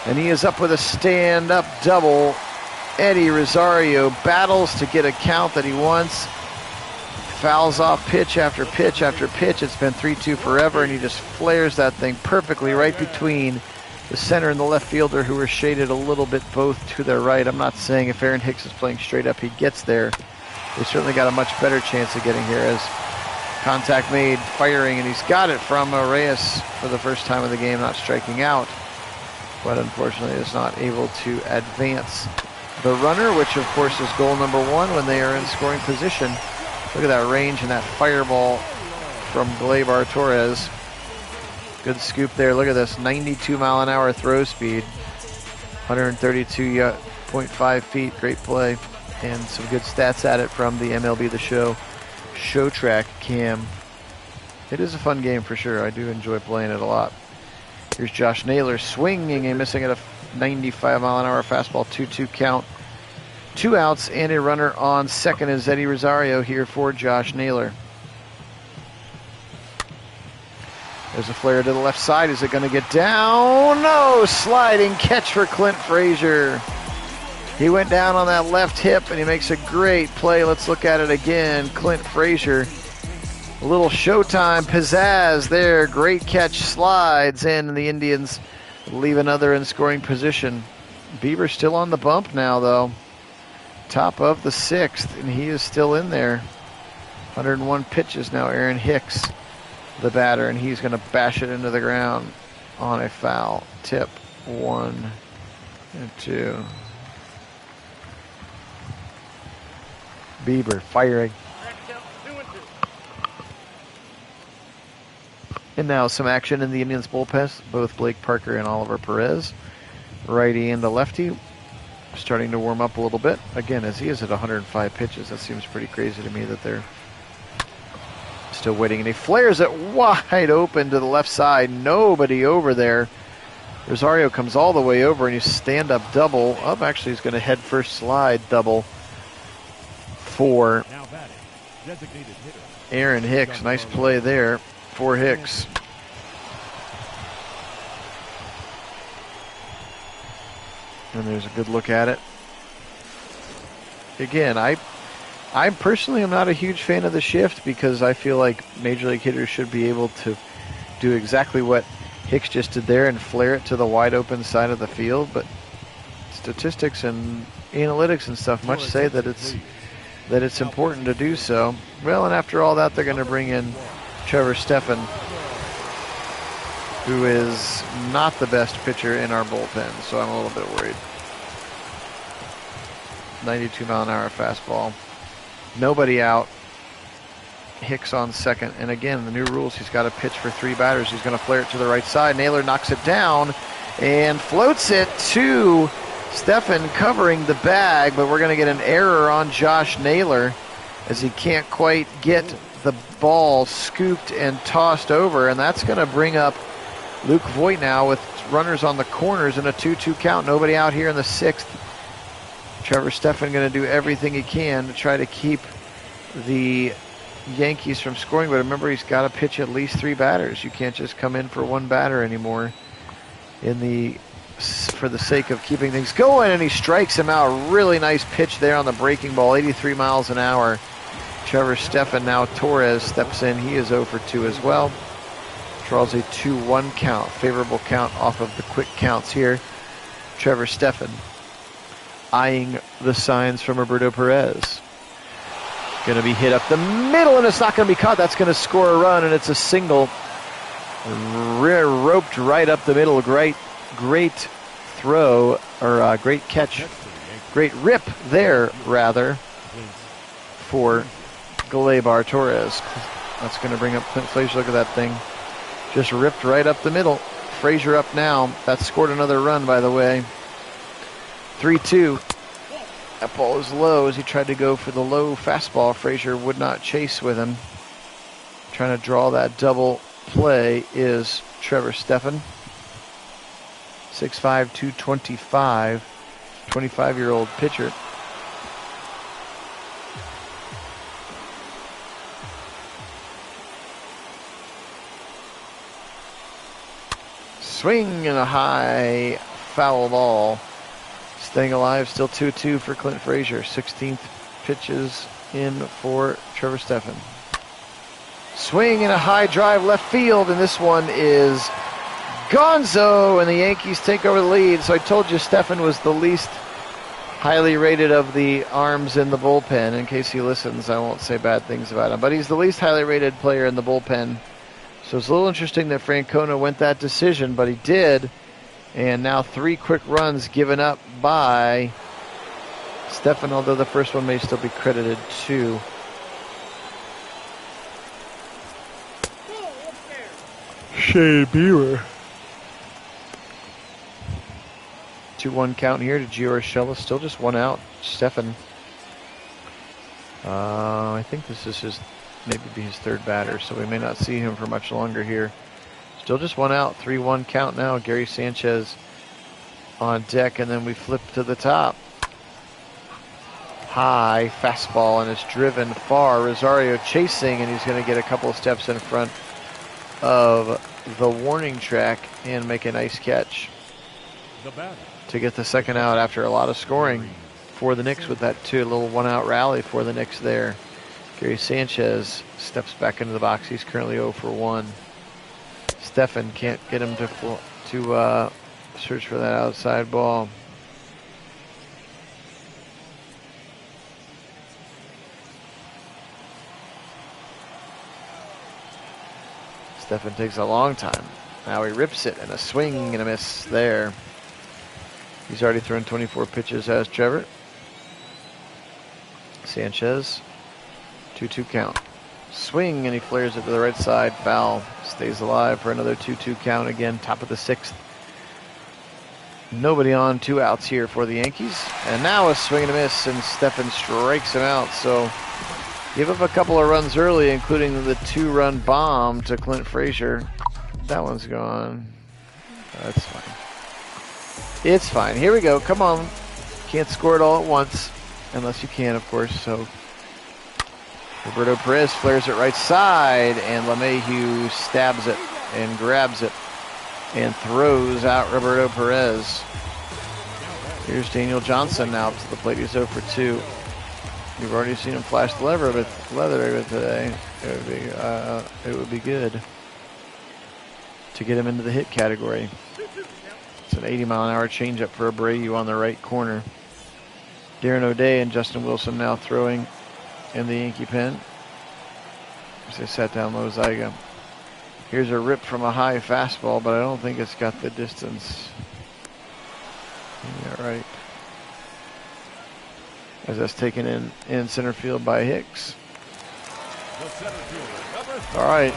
and he is up with a stand-up double. Eddie Rosario battles to get a count that he wants. Fouls off pitch after pitch after pitch. It's been 3-2 forever, and he just flares that thing perfectly right between the center and the left fielder, who are shaded a little bit both to their right. I'm not saying if Aaron Hicks is playing straight up, he gets there. They certainly got a much better chance of getting here as contact made, firing, and he's got it from Reyes for the first time of the game, not striking out, but unfortunately is not able to advance the runner, which of course is goal number 1 when they are in scoring position. Look at that range and that fireball from Gleyber Torres. Good scoop there. Look at this, 92 mile an hour throw speed, 132.5 feet. Great play, and some good stats at it from the MLB The Show track cam. It is a fun game for sure. I do enjoy playing it a lot. Here's Josh Naylor swinging and missing at a 95 mile an hour fastball, 2-2 count. 2 outs and a runner on second is Eddie Rosario here for Josh Naylor. There's a flare to the left side. Is it going to get down? No, sliding catch for Clint Frazier. He went down on that left hip, and he makes a great play. Let's look at it again. Clint Frazier, a little showtime pizzazz there. Great catch, slides in, and the Indians leave another in scoring position. Bieber still on the bump now, though. Top of the 6th, and he is still in there. 101 pitches now. Aaron Hicks, the batter, and he's going to bash it into the ground on a foul tip. 1 and 2. Bieber firing. And now some action in the Indians bullpen. Both Blake Parker and Oliver Perez, righty and the lefty, starting to warm up a little bit. Again, as he is at 105 pitches, that seems pretty crazy to me that they're still waiting. And he flares it wide open to the left side. Nobody over there. Rosario comes all the way over, and you stand up double. Up, actually, he's going to head first slide double for Aaron Hicks. Nice play there for Hicks. And there's a good look at it. Again, I personally am not a huge fan of the shift, because I feel like Major League hitters should be able to do exactly what Hicks just did there and flare it to the wide open side of the field. But statistics and analytics and stuff much say that it's important to do so. Well, and after all that, they're going to bring in Trevor Stephan, who is not the best pitcher in our bullpen, so I'm a little bit worried. 92 mile an hour fastball. Nobody out. Hicks on second. And again, the new rules, he's got to pitch for 3 batters. He's going to flare it to the right side. Naylor knocks it down and floats it to
Stephan covering the bag, but we're going to get an error on Josh Naylor as he can't quite get the ball scooped and tossed over, and that's going to bring up Luke Voigt now with runners on the corners and a 2-2 count. Nobody out here in the 6th. Trevor Stephan going to do everything he can to try to keep the Yankees from scoring, but remember, he's got to pitch at least 3 batters. You can't just come in for 1 batter anymore for the sake of keeping things going, and he strikes him out. Really nice pitch there on the breaking ball, 83 miles an hour. Trevor Stephan, now Torres steps in. He is 0 for 2 as well. Draws a 2-1 count. Favorable count off of the quick counts here. Trevor Stephan eyeing the signs from Roberto Perez. Going to be hit up the middle, and it's not going to be caught. That's going to score a run, and it's a single. Roped right up the middle. Great throw, or great catch. Great rip there, rather, for Gleyber Torres. That's going to bring up Clint Frazier. Look at that thing. Just ripped right up the middle. Frazier up now. That scored another run, by the way. 3-2. That ball is low as he tried to go for the low fastball. Frazier would not chase with him. Trying to draw that double play is Trevor Stephan. 6'5", 225, 25-year-old pitcher. Swing and a high foul ball. Staying alive, still 2-2 for Clint Frazier. 16th pitches in for Trevor Stephan. Swing and a high drive left field, and this one is gonzo, and the Yankees take over the lead. So I told you Stephan was the least highly rated of the arms in the bullpen. In case he listens, I won't say bad things about him, but he's the least highly rated player in the bullpen. So it's a little interesting that Francona went that decision, but he did. And now 3 quick runs given up by Stephan, although the first one may still be credited to Shane Bieber. 2-1 count here to Gio Urshela. Still just 1 out. Stephan. I think this is maybe his 3rd batter, so we may not see him for much longer here. Still just 1 out. 3-1 count now. Gary Sanchez on deck, and then we flip to the top. High fastball, and it's driven far. Rosario chasing, and he's going to get a couple of steps in front of the warning track and make a nice catch to get the 2nd out after a lot of scoring for the Knicks with that little 1-out rally for the Knicks there. Gary Sanchez steps back into the box. He's currently 0 for 1. Stephan can't get him to search for that outside ball. Stephan takes a long time. Now he rips it, and a swing and a miss there. He's already thrown 24 pitches as Trevor. Sanchez, 2-2 count. Swing, and he flares it to the right side. Foul. Stays alive for another 2-2 count again. Top of the 6th. Nobody on. 2 outs here for the Yankees. And now a swing and a miss, and Stephan strikes him out. So give up a couple of runs early, including the 2-run bomb to Clint Frazier. That one's gone. That's fine. It's fine. Here we go. Come on. Can't score it all at once. Unless you can, of course. So Roberto Perez flares it right side, and LeMahieu stabs it and grabs it and throws out Roberto Perez. Here's Daniel Johnson now to the plate. He's 0 for 2. You've already seen him flash the leather today. It would be good to get him into the hit category. It's an 80-mile-an-hour changeup for Abreu on the right corner. Darren O'Day and Justin Wilson now throwing in the Yankee pen as they sat down Loizaga. Here's a rip from a high fastball, but I don't think it's got the distance. Yeah, right. As that's taken in center field by Hicks. All right.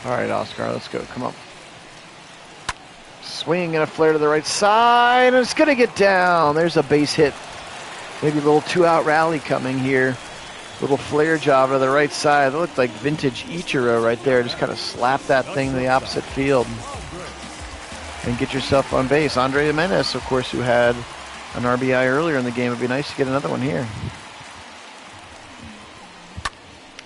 All right, Oscar, let's go. Come on. Swing and a flare to the right side, and it's going to get down. There's a base hit. Maybe a little 2-out rally coming here. Little flare job to the right side. It looked like vintage Ichiro right there. Just kind of slap that thing to the opposite field and get yourself on base. Andre Jimenez, of course, who had an RBI earlier in the game. It'd be nice to get another one here.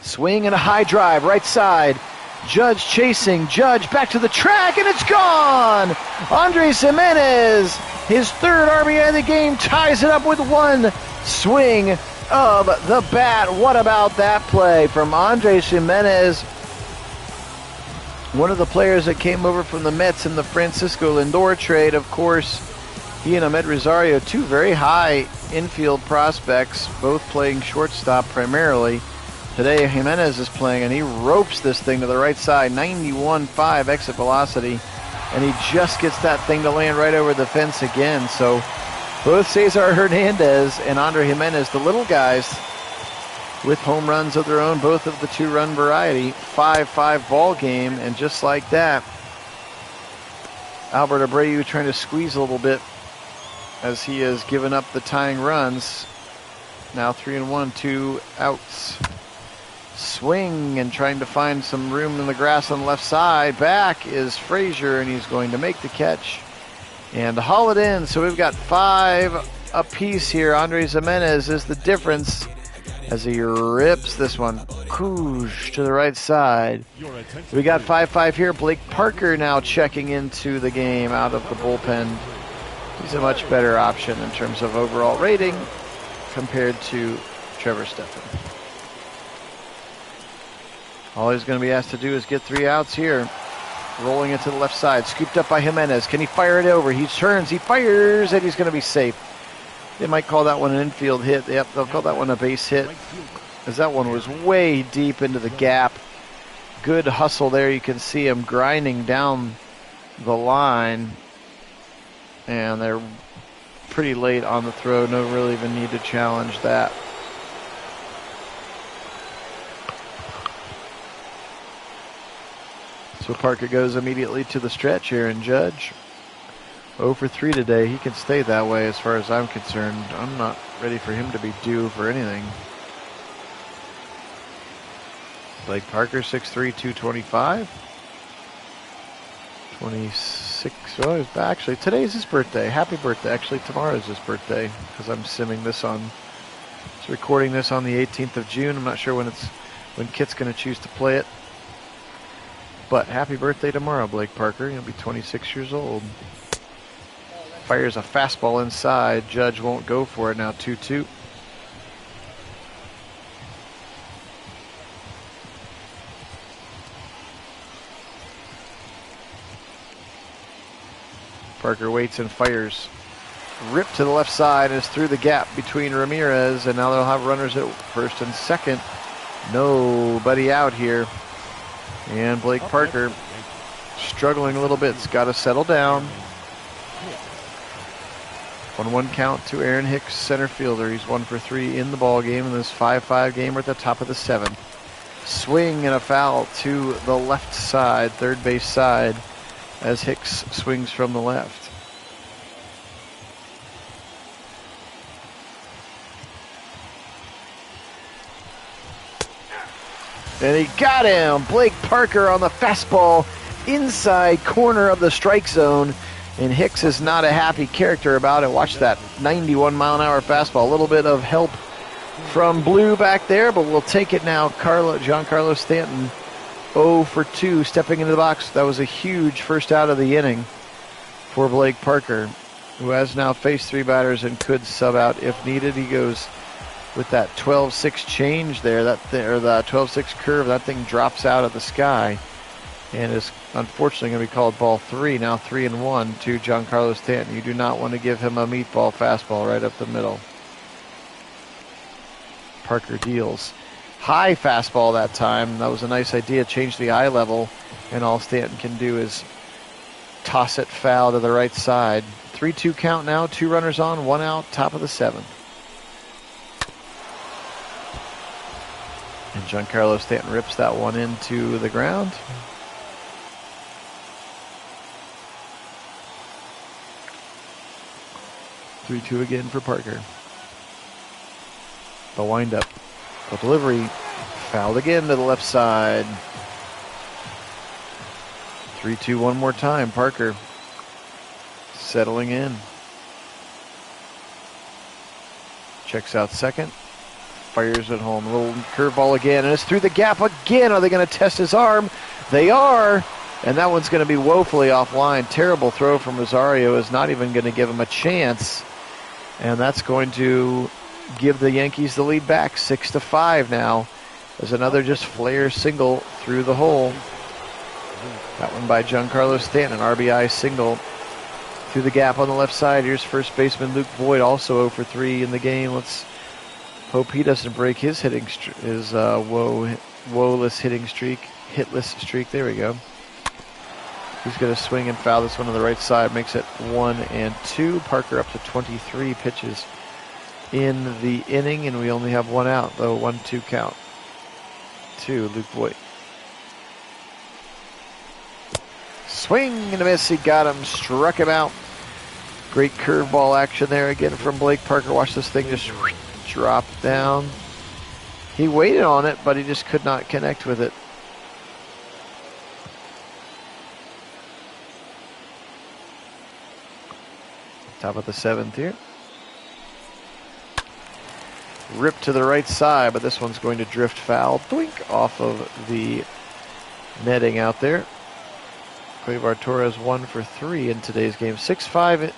Swing and a high drive, right side. Judge chasing, Judge back to the track, and it's gone! Andres Jimenez, his third RBI of the game, ties it up with one swing of the bat. What about that play from Andres Jimenez? One of the players that came over from the Mets in the Francisco Lindor trade, of course. He and Ahmed Rosario, two very high infield prospects, both playing shortstop primarily. Today, Jimenez is playing, and he ropes this thing to the right side, 91.5 exit velocity, and he just gets that thing to land right over the fence again. So both Cesar Hernandez and Andre Jimenez, the little guys, with home runs of their own, both of the 2-run variety, 5-5 ball game, and just like that, Albert Abreu trying to squeeze a little bit as he has given up the tying runs. Now 3-1, 2 outs. Swing and trying to find some room in the grass on the left side. Back is Frazier, and he's going to make the catch and haul it in. So we've got 5 apiece here. Andres Jimenez is the difference as he rips this one to the right side. We got 5-5 here. Blake Parker now checking into the game out of the bullpen. He's a much better option in terms of overall rating compared to Trevor Stephan. All he's going to be asked to do is get 3 outs here. Rolling it to the left side. Scooped up by Jimenez. Can he fire it over? He turns, he fires, and he's going to be safe. They might call that one an infield hit. Yep, they'll call that one a base hit, as that one was way deep into the gap. Good hustle there. You can see him grinding down the line. And they're pretty late on the throw. No really even need to challenge that. So Parker goes immediately to the stretch here, and Judge 0 for 3 today. He can stay that way as far as I'm concerned. I'm not ready for him to be due for anything. Blake Parker, 6'3", 225. 26. Oh, actually, today's his birthday. Happy birthday. Actually, tomorrow's his birthday, because I'm simming this on. It's recording this on the 18th of June. I'm not sure when Kit's going to choose to play it. But happy birthday tomorrow, Blake Parker. You'll be 26 years old. Fires a fastball inside. Judge won't go for it now. 2-2. Parker waits and fires. Rip to the left side is through the gap between Ramirez, and now they'll have runners at first and second. Nobody out here. And Blake Parker struggling a little bit. It's got to settle down. 1-1 count to Aaron Hicks, center fielder. He's 1 for 3 in the ball game in this 5-5 game. We're at the top of the 7th. Swing and a foul to the left side, third base side, as Hicks swings from the left. And he got him. Blake Parker on the fastball inside corner of the strike zone. And Hicks is not a happy character about it. Watch that 91-mile-an-hour fastball. A little bit of help from Blue back there, but we'll take it now. Giancarlo Stanton, 0 for 2, stepping into the box. That was a huge first out of the inning for Blake Parker, who has now faced 3 batters and could sub out if needed. He goes with that 12-6 change there, or the 12-6 curve. That thing drops out of the sky and is unfortunately going to be called ball 3. Now 3-1 to Giancarlo Stanton. You do not want to give him a meatball fastball right up the middle. Parker deals. High fastball that time. That was a nice idea. Change the eye level, and all Stanton can do is toss it foul to the right side. 3-2 count now. 2 runners on, 1 out, top of the 7th. And Giancarlo Stanton rips that one into the ground. 3-2 again for Parker. The windup. The delivery. Fouled again to the left side. 3-2 one more time. Parker settling in. Checks out second. Fires it home. A little curveball again, and it's through the gap again. Are they going to test his arm? They are, and that one's going to be woefully offline. Terrible throw from Rosario is not even going to give him a chance, and that's going to give the Yankees the lead back 6-5 now. There's another just flare single through the hole. That one by Giancarlo Stanton, RBI single through the gap on the left side. Here's first baseman Luke Voigt, also 0 for 3 in the game. Let's hope he doesn't break his woeless hitting streak, hitless streak. There we go. He's going to swing and foul this one on the right side. Makes it 1-2. Parker up to 23 pitches in the inning, and we only have one out, though 1-2 count to Luke Voigt. Swing and a miss. He got him, struck him out. Great curveball action there again from Blake Parker. Watch this thing just drop down. He waited on it, but he just could not connect with it. Top of the 7th here. Ripped to the right side, but this one's going to drift foul. Doink off of the netting out there. Gleyber Torres 1 for 3 in today's game. 6-5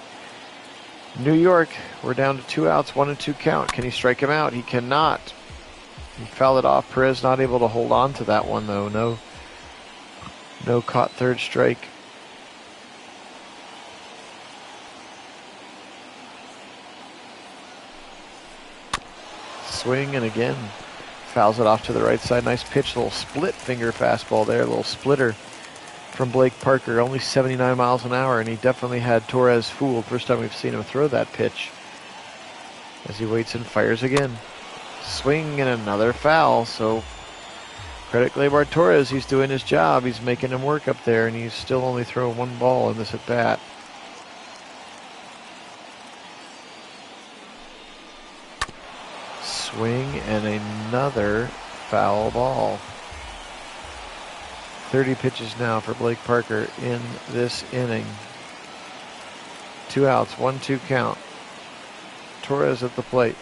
New York. We're down to 2 outs, 1-2 count. Can he strike him out? He cannot. He fouled it off. Perez not able to hold on to that one, though. No caught third strike. Swing, and again fouls it off to the right side. Nice pitch, little split finger fastball there, a little splitter from Blake Parker. Only 79 miles an hour, and he definitely had Torres fooled. First time we've seen him throw that pitch. As he waits and fires again. Swing and another foul. So credit Gleyber Torres, he's doing his job. He's making him work up there, and he's still only throwing one ball in this at bat. Swing and another foul ball. 30 pitches now for Blake Parker in this inning. 2 outs, 1-2 count. Torres at the plate.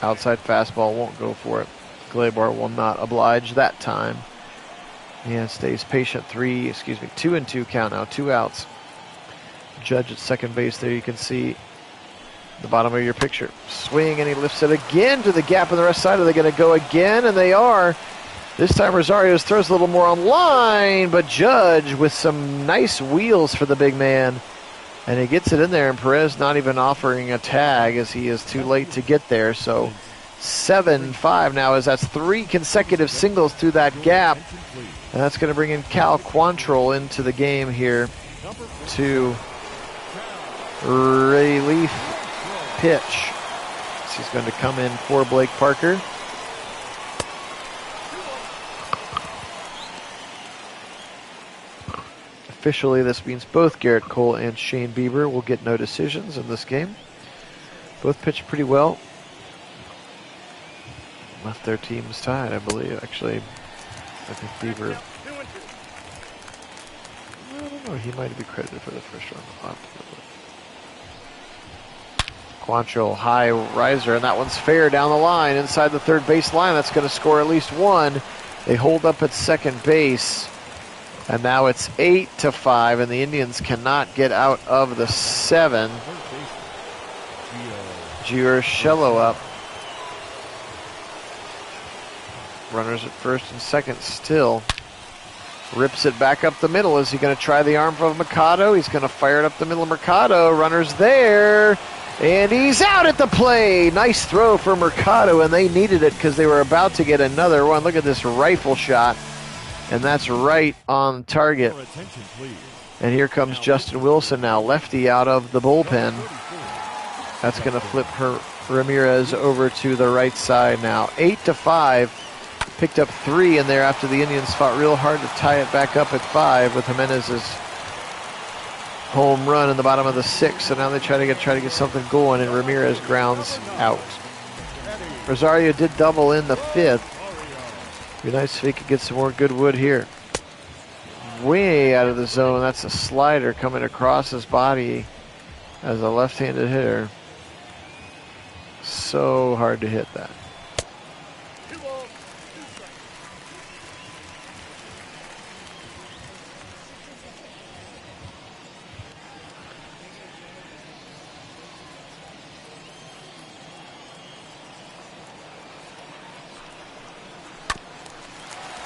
Outside fastball, won't go for it. Gleyber will not oblige that time. And stays patient. 2-2 count now, 2 outs. Judge at second base there, you can see the bottom of your picture. Swing, and he lifts it again to the gap on the left side. Are they going to go again? And they are. This time Rosario's throws a little more on line, but Judge with some nice wheels for the big man. And he gets it in there, and Perez not even offering a tag as he is too late to get there. So 7-5 now, as that's 3 consecutive singles through that gap. And that's going to bring in Cal Quantrill into the game here to relief pitch. So he's going to come in for Blake Parker. Officially, this means both Garrett Cole and Shane Bieber will get no decisions in this game. Both pitched pretty well. Left their teams tied, I believe. Actually, I think Bieber, I don't know, he might be credited for the first run. Quantrill, high riser, and that one's fair down the line, inside the third base line. That's going to score at least one. They hold up at second base, and now it's 8-5, and the Indians cannot get out of the 7. Giorcello up. Runners at first and second still. Rips it back up the middle. Is he going to try the arm from Mercado? He's going to fire it up the middle of Mercado. Runners there. And he's out at the plate. Nice throw for Mercado, and they needed it because they were about to get another one. Look at this rifle shot, and that's right on target. And here comes Justin Wilson now, lefty out of the bullpen. That's going to flip Ramirez over to the right side now. 8-5. Picked up 3 in there after the Indians fought real hard to tie it back up at 5 with Jimenez's home run in the bottom of the 6th, so now they try to get something going, and Ramirez grounds out. Rosario did double in the 5th. Be nice if he could get some more good wood here. Way out of the zone. That's a slider coming across his body as a left-handed hitter. So hard to hit that.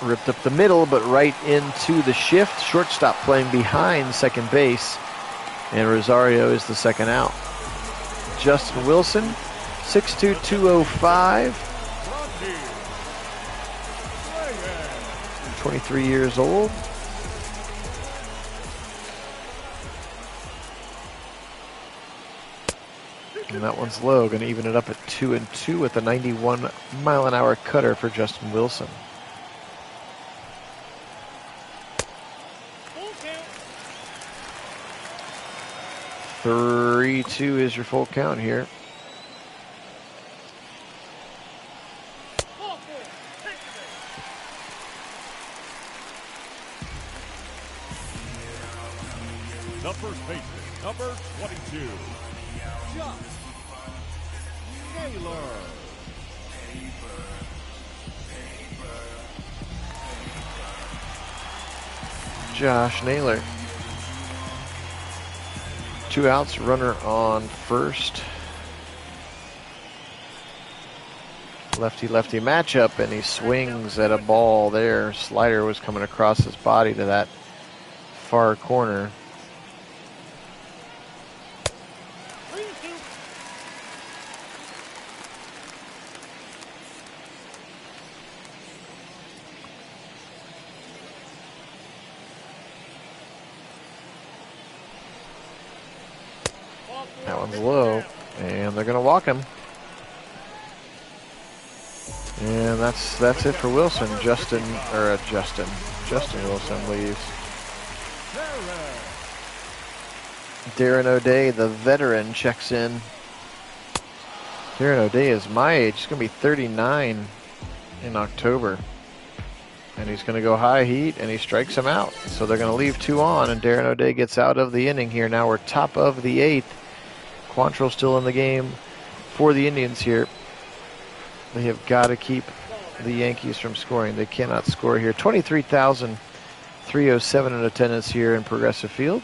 Ripped up the middle, but right into the shift. Shortstop playing behind second base, and Rosario is the second out. Justin Wilson, 6'2", 205, 23 years old. And that one's low, going to even it up at 2-2 with a 91-mile-an-hour cutter for Justin Wilson. 3-2 is your full count here.
The first baseman, number 22, Josh Naylor.
Josh Naylor. 2 outs, runner on first. Lefty-lefty matchup, and he swings at a ball there. Slider was coming across his body to that far corner. That one's low, and they're going to walk him. And that's it for Wilson. Justin Wilson leaves. Darren O'Day, the veteran, checks in. Darren O'Day is my age. He's going to be 39 in October. And he's going to go high heat, and he strikes him out. So they're going to leave 2 on, and Darren O'Day gets out of the inning here. Now we're top of the 8th. Quantrill still in the game for the Indians here. They have got to keep the Yankees from scoring. They cannot score here. 23,307 in attendance here in Progressive Field.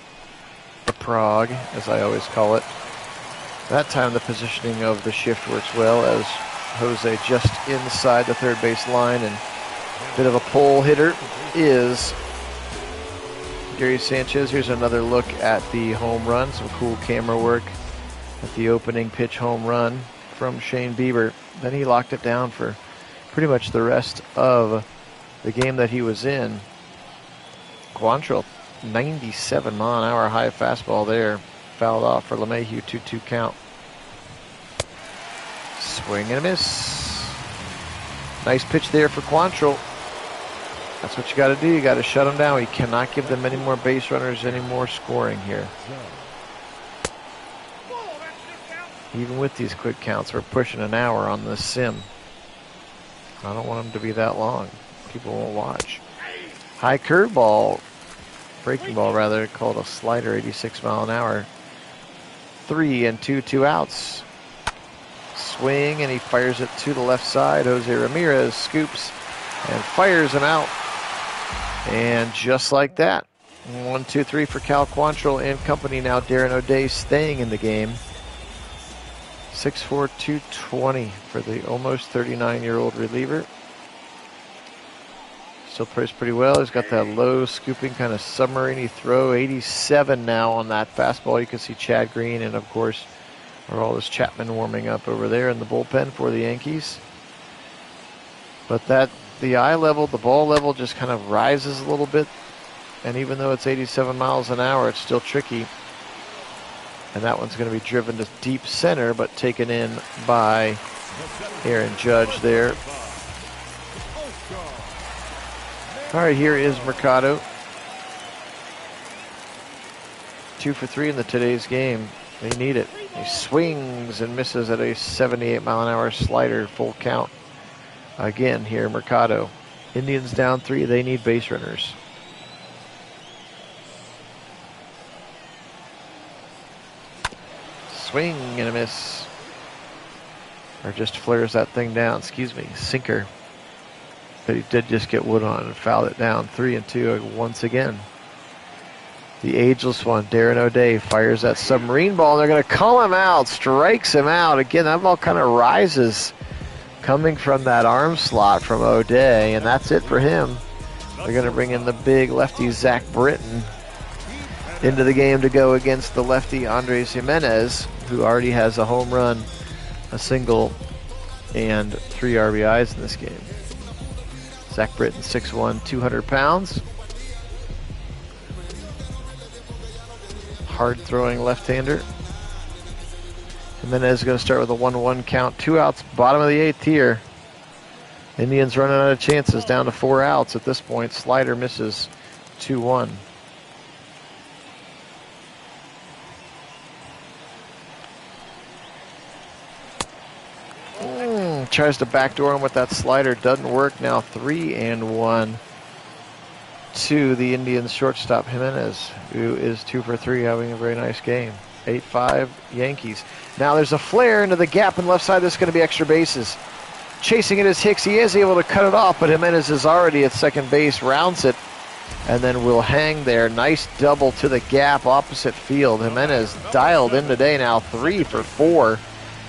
The Prague, as I always call it. That time the positioning of the shift works well, as Jose just inside the third base line, and a bit of a pole hitter is Gary Sanchez. Here's another look at the home run. Some cool camera work at the opening pitch home run from Shane Bieber. Then he locked it down for pretty much the rest of the game that he was in. Quantrill, 97-mile-an-hour high fastball there. Fouled off for LeMahieu, 2-2 count. Swing and a miss. Nice pitch there for Quantrill. That's what you got to do. You got to shut them down. You cannot give them any more base runners, any more scoring here. Even with these quick counts, we're pushing an hour on this sim. I don't want them to be that long. People won't watch. High curveball, breaking ball rather, called a slider, 86 mile an hour. 3-2, 2 outs. Swing, and he fires it to the left side. Jose Ramirez scoops and fires him out. And just like that, 1-2-3 for Cal Quantrill and company. Now Darren O'Day staying in the game. 6'4", 220 for the almost 39-year-old reliever. Still plays pretty well. He's got that low scooping kind of submarine-y throw. 87 now on that fastball. You can see Chad Green and, of course, Aroldis Chapman warming up over there in the bullpen for the Yankees. But the eye level, the ball level just kind of rises a little bit. And even though it's 87 miles an hour, it's still tricky. And that one's going to be driven to deep center, but taken in by Aaron Judge there. All right, here is Mercado. 2 for 3 in today's game. They need it. He swings and misses at a 78-mile-an-hour slider, full count. Again here, Mercado. Indians down 3. They need base runners. Swing and a miss. Or just flares that thing down. Excuse me. Sinker. But he did just get wood on and fouled it down. 3-2 once again. The ageless one, Darren O'Day, fires that submarine ball, and they're going to call him out. Strikes him out. Again, that ball kind of rises coming from that arm slot from O'Day, and that's it for him. They're going to bring in the big lefty Zach Britton into the game to go against the lefty Andres Jimenez, who already has a home run, a single, and 3 RBIs in this game. Zach Britton, 6'1", 200 pounds. Hard-throwing left-hander. Jimenez is going to start with a 1-1 count. 2 outs, bottom of the 8th here. Indians running out of chances, down to 4 outs at this point. Slider misses, 2-1. Tries to backdoor him with that slider. Doesn't work. Now 3-1 to the Indians shortstop Jimenez, who is 2 for 3, having a very nice game. 8-5 Yankees. Now there's a flare into the gap in left side. This is going to be extra bases. Chasing it is Hicks. He is able to cut it off, but Jimenez is already at second base, rounds it, and then will hang there. Nice double to the gap opposite field. Jimenez dialed in today, now 3 for 4.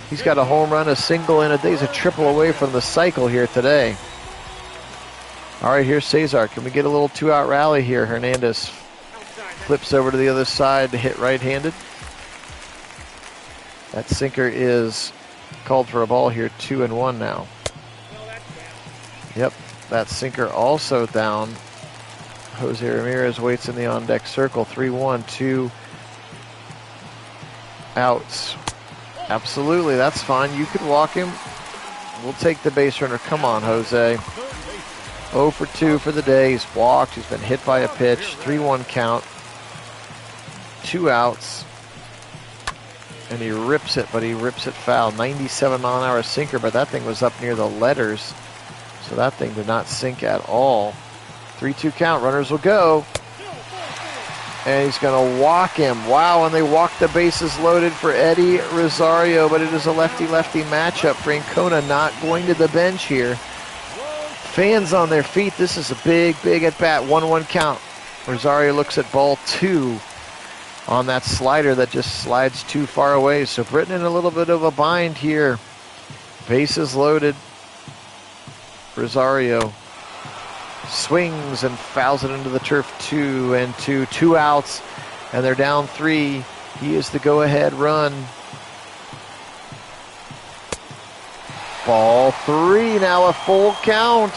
He's got a home run, a single, and he's a triple away from the cycle here today. All right, here's Cesar. Can we get a little 2-out rally here? Hernandez flips over to the other side to hit right-handed. That sinker is called for a ball here, 2-1 now. Yep, that sinker also down. Jose Ramirez waits in the on-deck circle. 3-1, 2 outs. Absolutely, that's fine. You could walk him. We'll take the base runner. Come on, Jose. 0 for 2 for the day. He's walked. He's been hit by a pitch. 3-1 count. 2 outs. And he rips it, but he rips it foul. 97-mile-an-hour sinker, but that thing was up near the letters. So that thing did not sink at all. 3-2 count. Runners will go. And he's going to walk him. Wow, and they walk the bases loaded for Eddie Rosario, but it is a lefty-lefty matchup. Francona not going to the bench here. Fans on their feet. This is a big, big at-bat. 1-1 count. Rosario looks at ball 2 on that slider that just slides too far away. So Britton in a little bit of a bind here. Bases loaded. Rosario swings and fouls it into the turf. 2-2. 2 outs, and they're down 3. He is the go-ahead run. Ball 3, now a full count.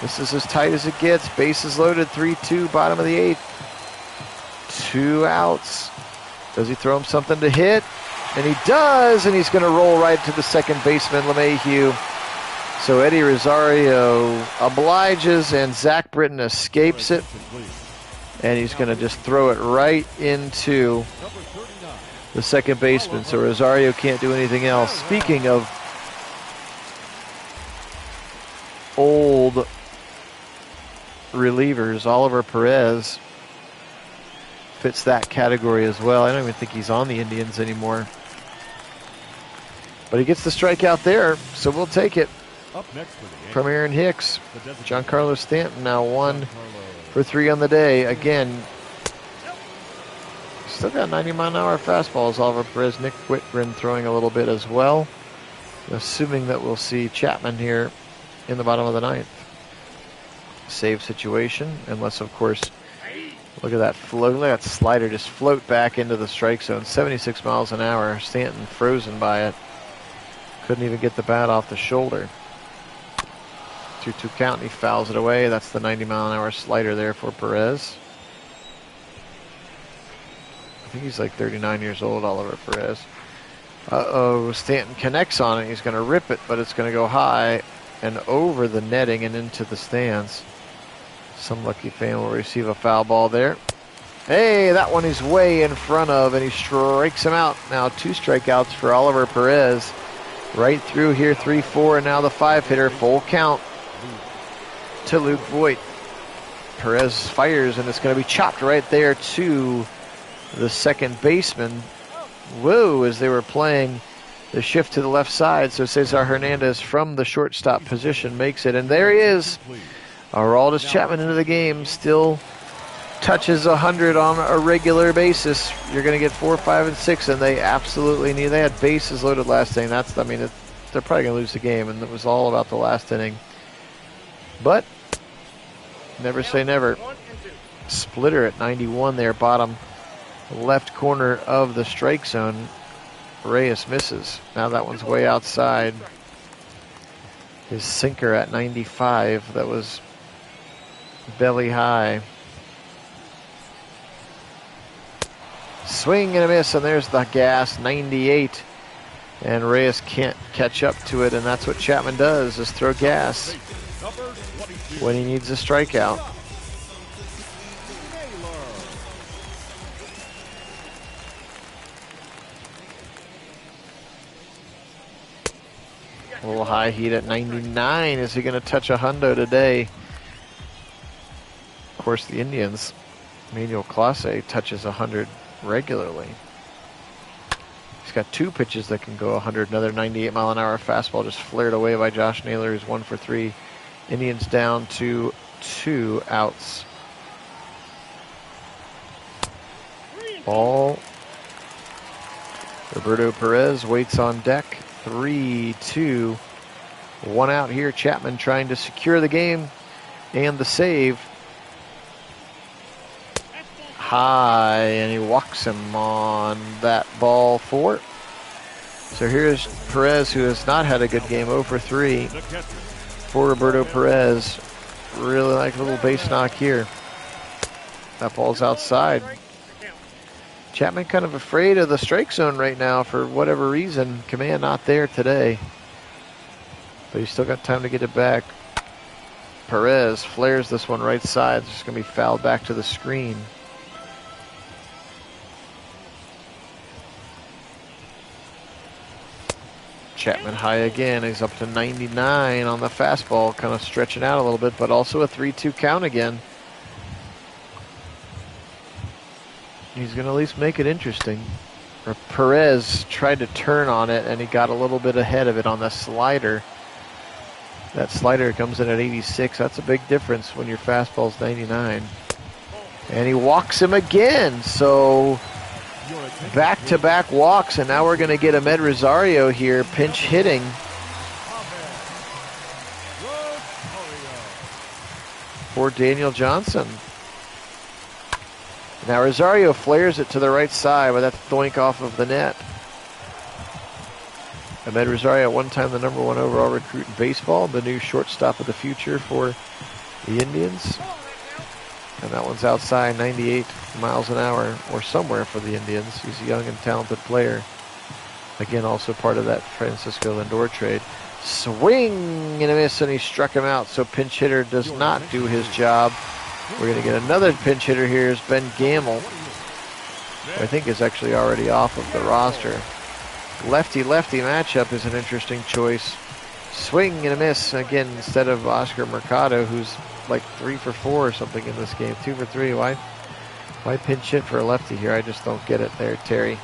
This is as tight as it gets. Bases loaded, 3-2, bottom of the 8th. 2 outs. Does he throw him something to hit? And he does, and he's going to roll right to the second baseman, LeMahieu. So Eddie Rosario obliges, and Zach Britton escapes it. And he's going to just throw it right into the second baseman. So Rosario can't do anything else. Speaking of old relievers, Oliver Perez fits that category as well. I don't even think he's on the Indians anymore. But he gets the strikeout there, so we'll take it.
Up next for the Yankees,
From Aaron Hicks, Giancarlo Stanton now 1 for 3 on the day. Again, still got 90-mile-an-hour fastballs. Oliver Perez, Nick Whitgren throwing a little bit as well. Assuming that we'll see Chapman here in the bottom of the 9th. Save situation, unless of course, look at that float. Look at that slider just float back into the strike zone. 76 miles an hour. Stanton frozen by it. Couldn't even get the bat off the shoulder. 2-2 count, and he fouls it away. That's the 90-mile-an-hour slider there for Perez. I think he's like 39 years old, Oliver Perez. Uh-oh, Stanton connects on it. He's going to rip it, but it's going to go high and over the netting and into the stands. Some lucky fan will receive a foul ball there. Hey, that one he's way in front of, and he strikes him out. Now 2 strikeouts for Oliver Perez. Right through here, 3-4, and now the 5-hitter, full count to Luke Voigt. Perez fires, and it's going to be chopped right there to the second baseman. Whoa, as they were playing the shift to the left side, so Cesar Hernandez from the shortstop position makes it, and there he is. Aroldis Chapman into the game, still touches 100 on a regular basis. You're going to get 4, 5, and 6, and they absolutely need. They had bases loaded last inning. They're probably going to lose the game, and it was all about the last inning. But never say never. Splitter at 91 there, bottom left corner of the strike zone. Reyes misses. Now that one's way outside. His sinker at 95. That was belly high. Swing and a miss, and there's the gas, 98. And Reyes can't catch up to it, and that's what Chapman does, is throw gas when he needs a strikeout. A little high heat at 99. Is he going to touch a hundo today? Of course, the Indians, Manuel Clase touches 100 regularly. He's got 2 pitches that can go 100. Another 98-mile-an-hour fastball just flared away by Josh Naylor, who's 1 for 3. Indians down to 2 outs. Ball. Roberto Perez waits on deck. 3-2. 1 out here. Chapman trying to secure the game and the save. High, and he walks him on that ball 4. So here's Perez, who has not had a good game, 0 for 3 for Roberto Perez. Really like a little base knock here. That ball's outside. Chapman kind of afraid of the strike zone right now for whatever reason. Command not there today, but he's still got time to get it back. Perez flares this one right side. It's just going to be fouled back to the screen. Chapman high again. He's up to 99 on the fastball, kind of stretching out a little bit, but also a 3-2 count again. He's going to at least make it interesting. Perez tried to turn on it, and he got a little bit ahead of it on the slider. That slider comes in at 86. That's a big difference when your fastball's 99. And he walks him again. So back-to-back walks, and now we're going to get Ahmed Rosario here pinch hitting. For Daniel Johnson. Now Rosario flares it to the right side, but that's doink off of the net. Ahmed Rosario, one time the #1 overall recruit in baseball, the new shortstop of the future for the Indians. And that one's outside, 98 miles an hour or somewhere for the Indians. He's a young and talented player. Again, also part of that Francisco Lindor trade. Swing and a miss, and he struck him out. So pinch hitter does not do his job. We're going to get another pinch hitter here. Is Ben Gamel, who I think is actually already off of the roster. Lefty-lefty matchup is an interesting choice. Swing and a miss again instead of Oscar Mercado, who's like 3 for 4 or something in this game. 2 for 3. Why pinch hit for a lefty here? I just don't get it there, Terry.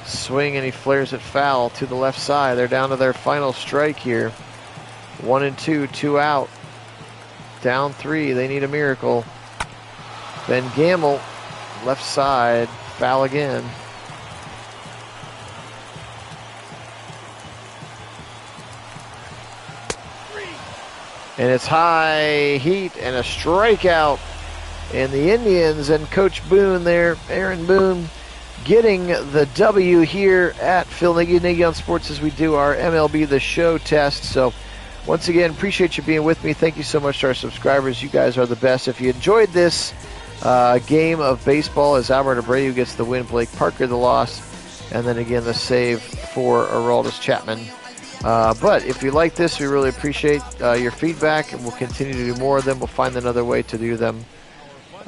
Swing, and he flares it foul to the left side. They're down to their final strike here. 1 and 2, 2 out. Down 3. They need a miracle. Ben Gamel, left side, foul again. And it's high heat and a strikeout. And the Indians and Coach Boone there, Aaron Boone, getting the W here at Phil Nagy on Sports as we do our MLB The Show test. So once again, appreciate you being with me. Thank you so much to our subscribers. You guys are the best. If you enjoyed this game of baseball, as Albert Abreu gets the win, Blake Parker the loss, and then again the save for Aroldis Chapman. But if you like this, we really appreciate your feedback, and we'll continue to do more of them. We'll find another way to do them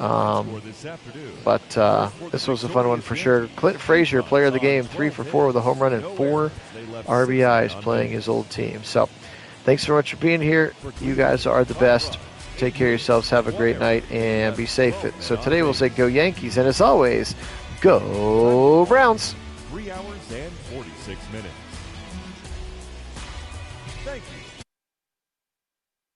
But this was a fun one for sure. Clint Frazier, player of the game, 3 for 4 with a home run and 4 RBIs playing his old team. So thanks so much for being here. You guys are the best. Take care of yourselves. Have a great night and be safe. So today we'll say go Yankees. And as always, go Browns.
3 hours and 46 minutes. Thank you